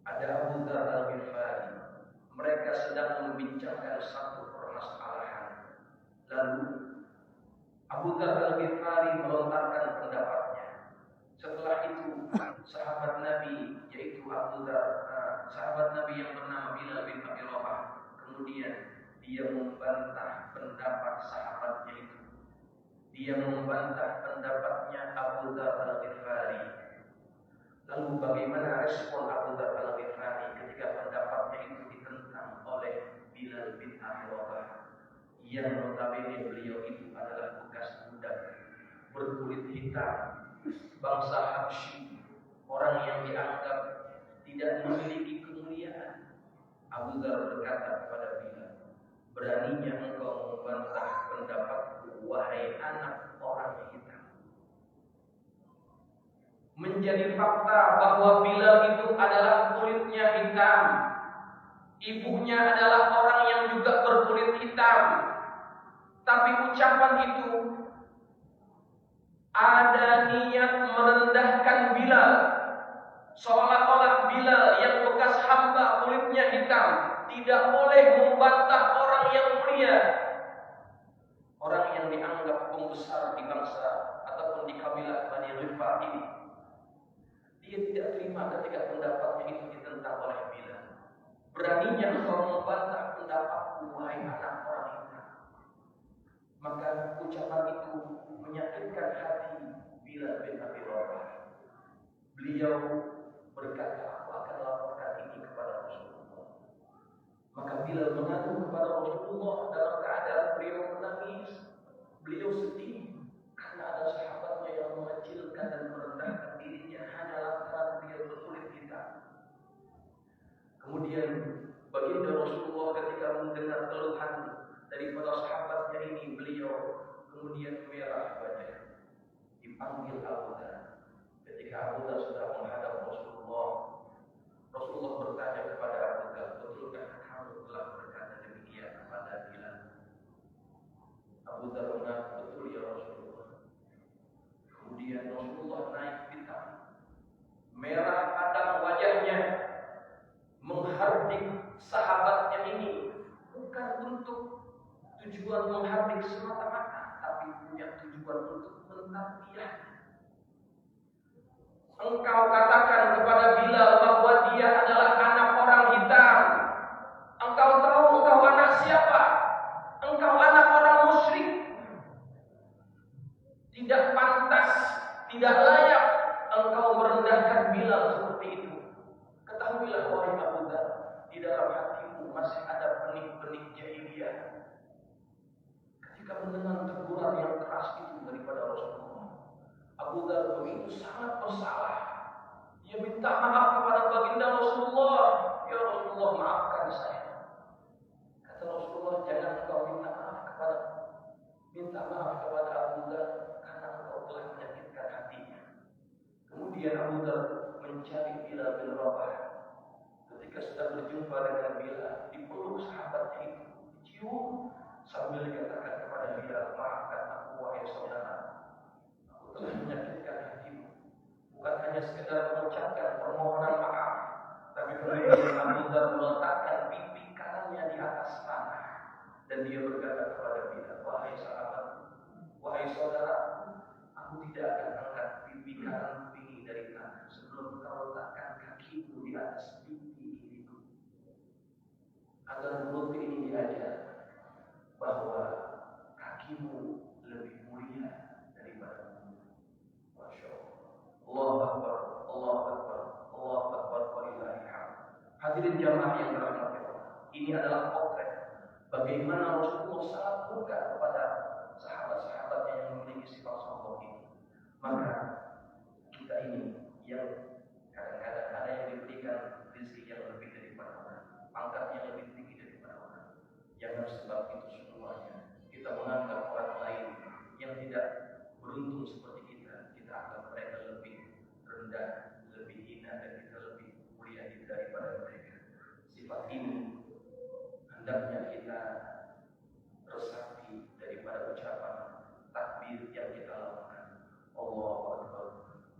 ada Abu Dzar Al-Ghifari. Mereka sedang membincangkan satu permasalahan. Lalu Abu Dzar Al-Ghifari melontarkan pendapatnya. Setelah itu sahabat Nabi, yaitu sahabat Nabi yang bernama Bilal bin Abi Rabah, kemudian dia membantah pendapat sahabatnya itu. Dia membantah pendapatnya Abu Dzar Al-Ghifari. Lalu bagaimana respon Abu Dzar Al-Ghifari ketika pendapatnya itu ditentang oleh Bilal bin Abi Rabah, yang notabene beliau itu adalah bekas budak berkulit hitam, bangsa Habsyi, orang yang dianggap tidak memiliki kemuliaan. Abu Dzar berkata kepada Bilal, beraninya engkau membantah pendapatku, wahai anak orang hitam. Menjadi fakta bahwa Bilal itu adalah kulitnya hitam, ibunya adalah orang yang juga berkulit hitam, tapi ucapan itu ada niat merendahkan Bilal, seolah-olah Bilal yang bekas hamba kulitnya hitam tidak boleh membantah orang yang mulia, orang yang dianggap pembesar di bangsa ataupun di kabilah Bani Ghifar ini. Dia tidak terima ketika pendapatnya itu ditentang oleh Bilal. Beraninya engkau membantah pendapatku, wahai anak orang hitam. Maka ucapan itu menyakitkan hati Bilal bin Abi Rabah. Beliau berkata, aku akan laporkan ini kepada Rasulullah. Maka Bilal mengadu kepada Rasulullah dalam keadaan beliau menangis, beliau sedih karena ada sahabatnya yang mengecilkan dan merendahkan dirinya hanya lantaran dia berkulit hitam. Kemudian baginda Rasulullah ketika mendengar keluhan daripada sahabatnya ini, beliau kemudian merah wajah, dipanggil Abu Dzar. Ketika Abu Dzar sudah menghadap Rasulullah, Rasulullah bertanya kepada Abu Dzar, betulkah kamu telah berkata demikian kepada Bilal? Abu Dzar mengaku, betul ya Rasulullah. Kemudian Rasulullah naik pitam, merah padam wajahnya, menghardik sahabatnya ini, bukan untuk tujuan menghardik semata-mata, tapi punya tujuan untuk mentarbiyah. Engkau katakan kepada Bilal bahwa dia adalah anak orang hitam. Engkau tahu engkau anak siapa? Engkau anak orang musyrik. Tidak pantas, tidak layak engkau merendahkan Bilal seperti itu. Ketahuilah wahai Abu Dzar, di dalam hatimu masih ada benih-benih jahiliyah. Ketika mendengar teguran yang keras itu daripada Rasulullah, Abu Dzar begitu sangat bersalah. Dia minta maaf kepada baginda Rasulullah. Ya Rasulullah, maafkan saya. Kata Rasulullah, jangan engkau minta maaf kepada Abu Dzar karena engkau telah menyakitkan hatinya. Kemudian Abu Dzar mencari Bilal bin Rabah ketika sedang berjumpa dengan Bilal, dipeluk sahabatnya itu, dicium sambil dikatakan kepada Bilal, maafkan aku wahai saudara, aku telah menyakitkan hatimu. Bukan hanya sekedar mengucapkan permohonan maaf, tapi kemudian Abu Dzar meletakkan pipi kanannya di atas tanah dan dia berkata kepada Bilal, wahai sahabat, wahai saudara, aku tidak akan angkat pipi kananku ini dari tanah sebelum kau letakkan kakimu di atas pipi kiriku. Agar mulut ini diajar bahwa kakimu lebih mulia daripada mulut. Masya Allah. Allahu Akbar, Allahu Akbar, Allahu Akbar, walillahil hamd. Hadirin jamaah yang dirahmati Allah, ini adalah potret bagaimana Rasulullah sangat buka kepada sahabat-sahabatnya yang memiliki sifat sombong ini. Maka kita ini yang kadang-kadang ada yang diberikan rezeki yang lebih daripada orang, pangkat yang lebih tinggi daripada orang. Jangan sebab itu semuanya kita menganggap orang lain yang tidak beruntung seperti kita anggap mereka lebih rendah, lebih hina, dan kita lebih mulia daripada mereka. Sifat ini hendaknya kita resapi daripada ucapan takbir yang kita lakukan. Allahu Akbar,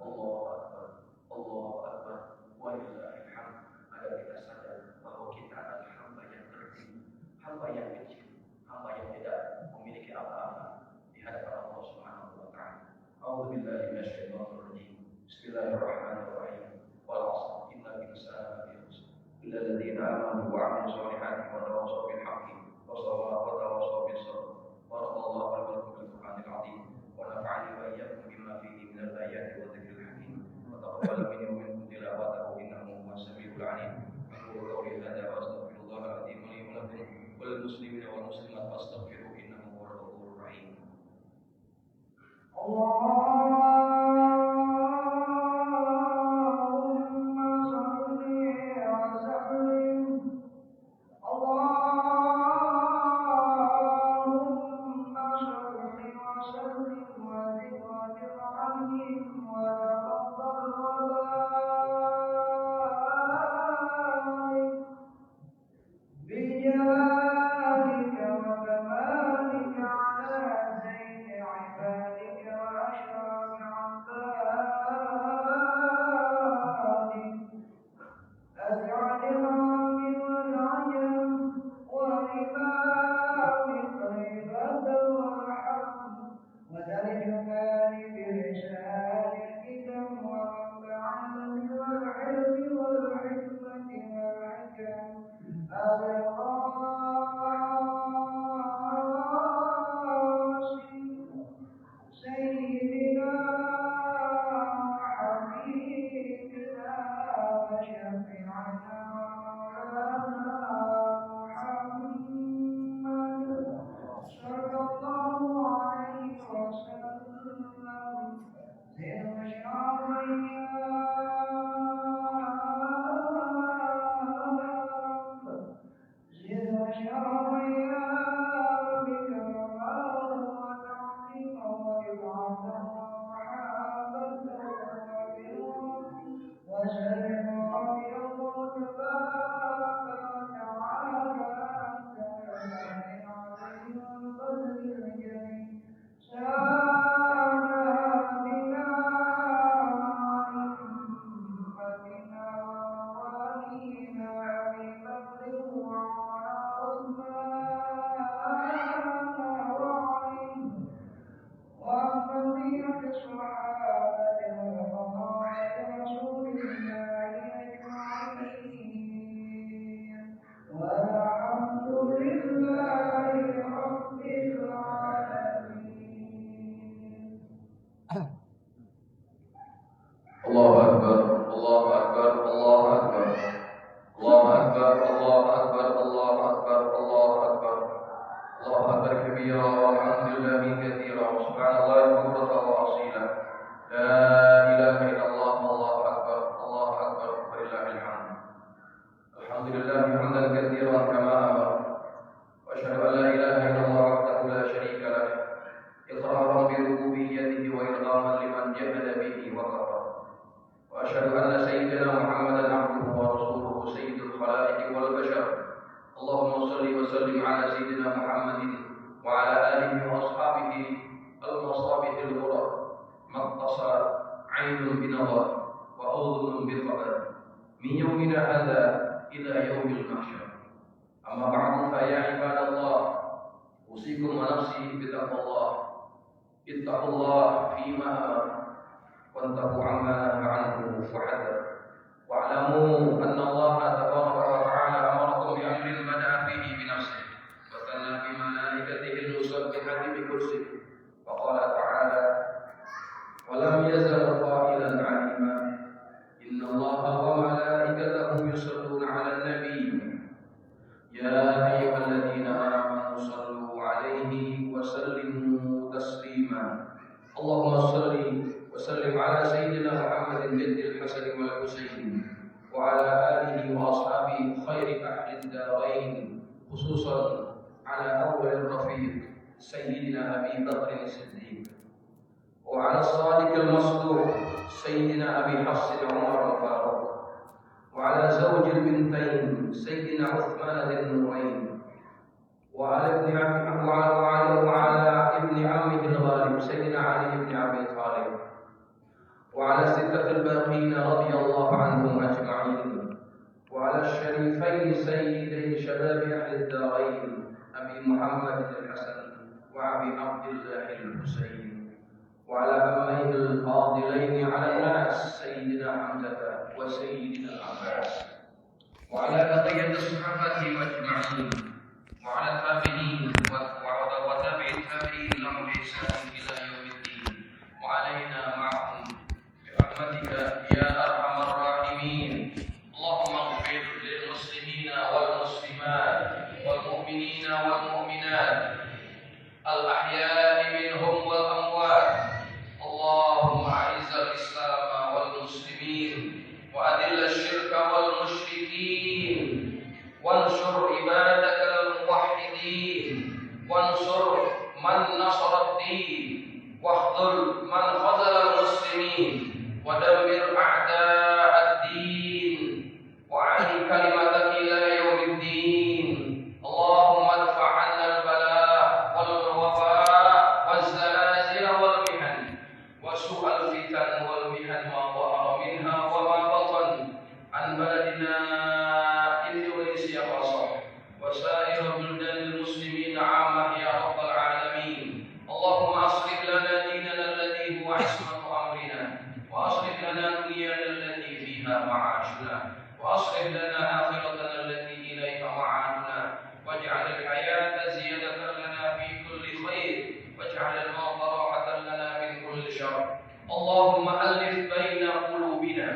Allahu Akbar, Allahu Akbar, walillahil hamd. Agar kita sadar bahwa kita adalah hamba yang tertinggi, hamba yang kecil, hamba yang tidak memiliki apa-apa di hadapan Allah Subhanahu wa taala. A'udzubillahi minasyaitonir rajim. Bismillahirrahmanirrahim. Wal 'asr, innal insana lafi khusr. Illal ladzina amanu wa 'amilus solihati wa tawassaw bil haqqi wa tawassaw bis sabr. Barakallahu li wa lakum bil Qur'anil 'azim wa nafa'ani wa iyyakum bima fihi minal ayati wa dzikril hakim. Wa taqabbal minni wa minkum tilawatahu innahu huwas samiul 'alim. Aqulu qawli hadza wa astaghfirullahal 'azim li wa lakum wal muslimina wal muslimat fastaghfiruhu innahu huwal ghafurur rahim. بجلالك وكمالك على زين عبادك وأشرف والبشر. اللهم صل وسلم على سيدنا محمد وعلى آله وأصحابه المصابيح الغرر، ما اتصل عين بنظر وأذن بخبر من يومنا هذا إلى يوم المحشر. أما بعد فيا عباد الله، أوصيكم ونفسي بتقوى الله. اتقوا الله فيما أمر وانتهوا عما نهى عنه وحذر، واعلموا أن الله تبارك وتعالى أمركم بأمر بدأ فيه بنفسه وثنى بملائكته المسبحة بكرسه، وقال تعالى: ولم يزل قائلا عليما إن الله وملائكته يصلون على النبي يا أيها الذين آمنوا صلوا عليه وسلموا تسليما. اللهم صل وسلم على سيدنا محمد بن الحسن والحسين وعلى آله وأصحابه خير أهل الدارين، خصوصا على أول الرفيق سيدنا أبي بكر الصديق، وعلى الصادق المصدوق سيدنا أبي حفص عمر الفاروق، وعلى زوج البنتين سيدنا عثمان ذي النورين، وعلى ابن عمه الغالب سيدنا علي بن أبي طالب، وعلى الستة الباقين رضي الله عنهم أجمعين، وعلى الشريفين سيدي شباب أهل الدارين أبي محمد الحسن وأبي عبد الله الحسين، وعلى أمين الفاضلين على الناس سيدنا حمزة وسيدنا العباس، وعلى بقية الصحابة أجمعين، وعلى التابعين وتابع التابعين لهم بإحسان إلى يوم الدين، وعلينا معهم برحمتك يا أرحم الراحمين. اللهم اغفر للمسلمين والمسلمات والمؤمنين والمؤمنات الأحياء منهم والأموات. اللهم أعز الإسلام والمسلمين وأذل الشرك والمشركين، وانصر عبادك الموحدين، وانصر من نصر الدين، واخذل من خذل المسلمين، ودمر أعداء الدين، وأعل كلمتك إلى يوم الدين. اللهم ادفع عنا البلاء والوباء والزلازل والمحن وسوء الفتن والمحن ما ظهر منها وما بطن عن بلدنا إندونيسيا خاصة وسائر بلدان المسلمين عامة يا رب العالمين. اللهم أصلح لنا ديننا الذي هو عصمة أمرنا، وأصلح لنا دنيانا التي فيها معاشنا، وأصلح لنا آخرتنا التي إليها معادنا، واجعل الحياة زيادة لنا في كل خير، واجعل الموت راحة لنا من كل شر. اللهم ألف بين قلوبنا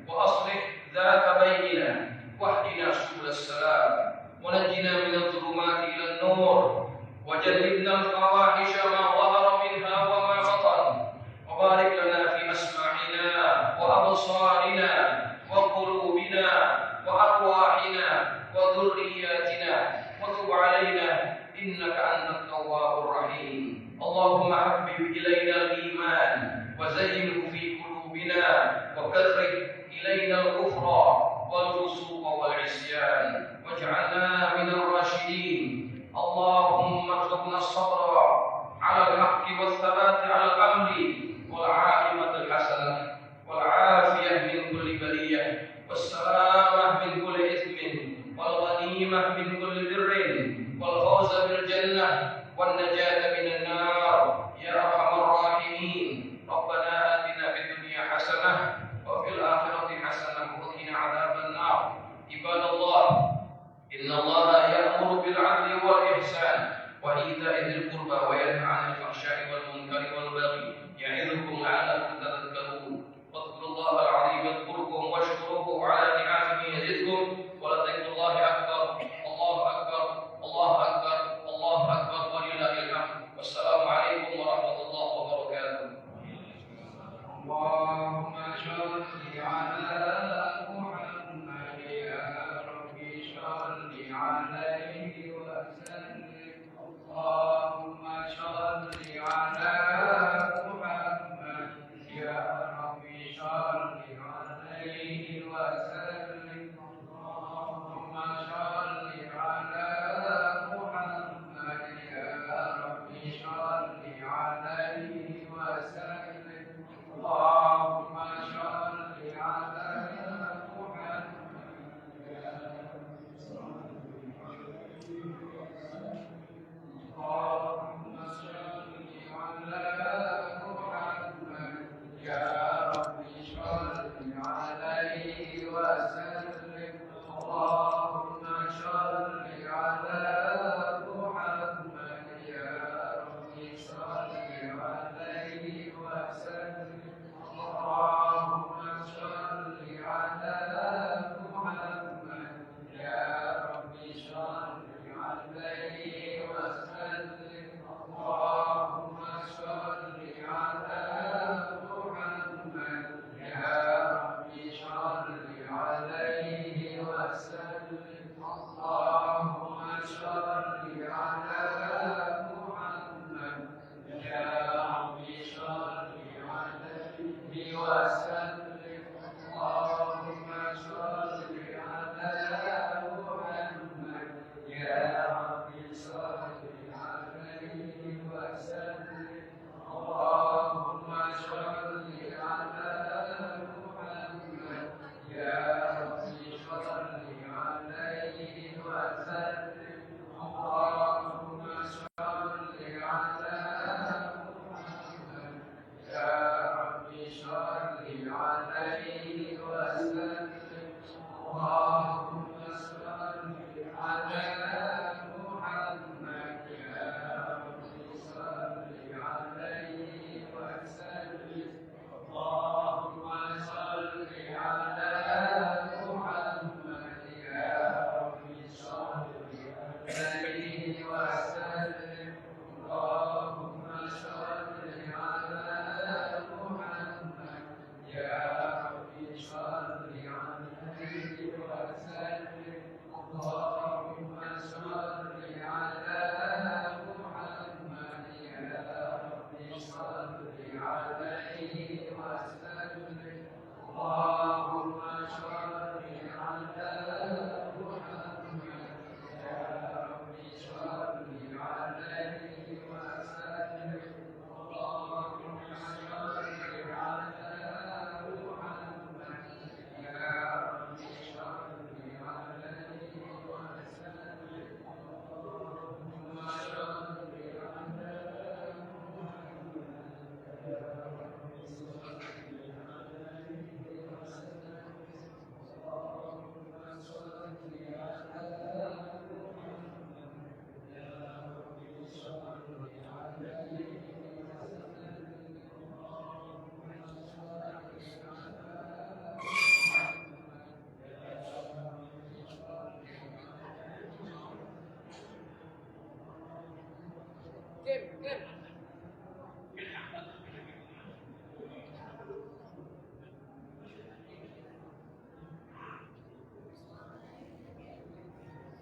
وأصلح ذات بيننا، واهدنا سبل السلام، ونجنا من الظلمات إلى النور، وجنبنا الفواحش ما ظهر منها وما بطن، وبارك لنا في أسماعنا وأبصارنا وقلوبنا وأرواحنا وذرياتنا، وتب علينا إنك أنت التواب الرحيم. اللهم حبب إلينا الإيمان وزينه في قلوبنا، وكره إلينا الكفر والفسوق والعصيان، واجعلنا من الراشدين. اللهم ارزقنا الصبر على الحق والثبات على الأمر والعاقبة الحسنة، والعافية من كل بلية، والسلامة من كل إثم، والغنيمة من كل بر، والفوز بالجنة والنجاة من النار يا أرحم الراحمين. ربنا آتنا في الدنيا حسنة وفي الآخرة حسنة وقنا عذاب النار. عباد الله، إن الله يأمر بالعدل والإحسان وإيتاء ذي القربى وينهى عن الفحشاء والمنكر والبغي يعظكم لعلكم تذكرون. واذكروا الله العظيم يذكركم، واشكروه على نعمه يزدكم، ولذكر الله أكبر. الله أكبر، الله أكبر، الله أكبر، ولله الحمد. والسلام عليكم ورحمة الله وبركاته. اللهم صل على محمد يا رب صل عليه وسلم. اللهم صل Game.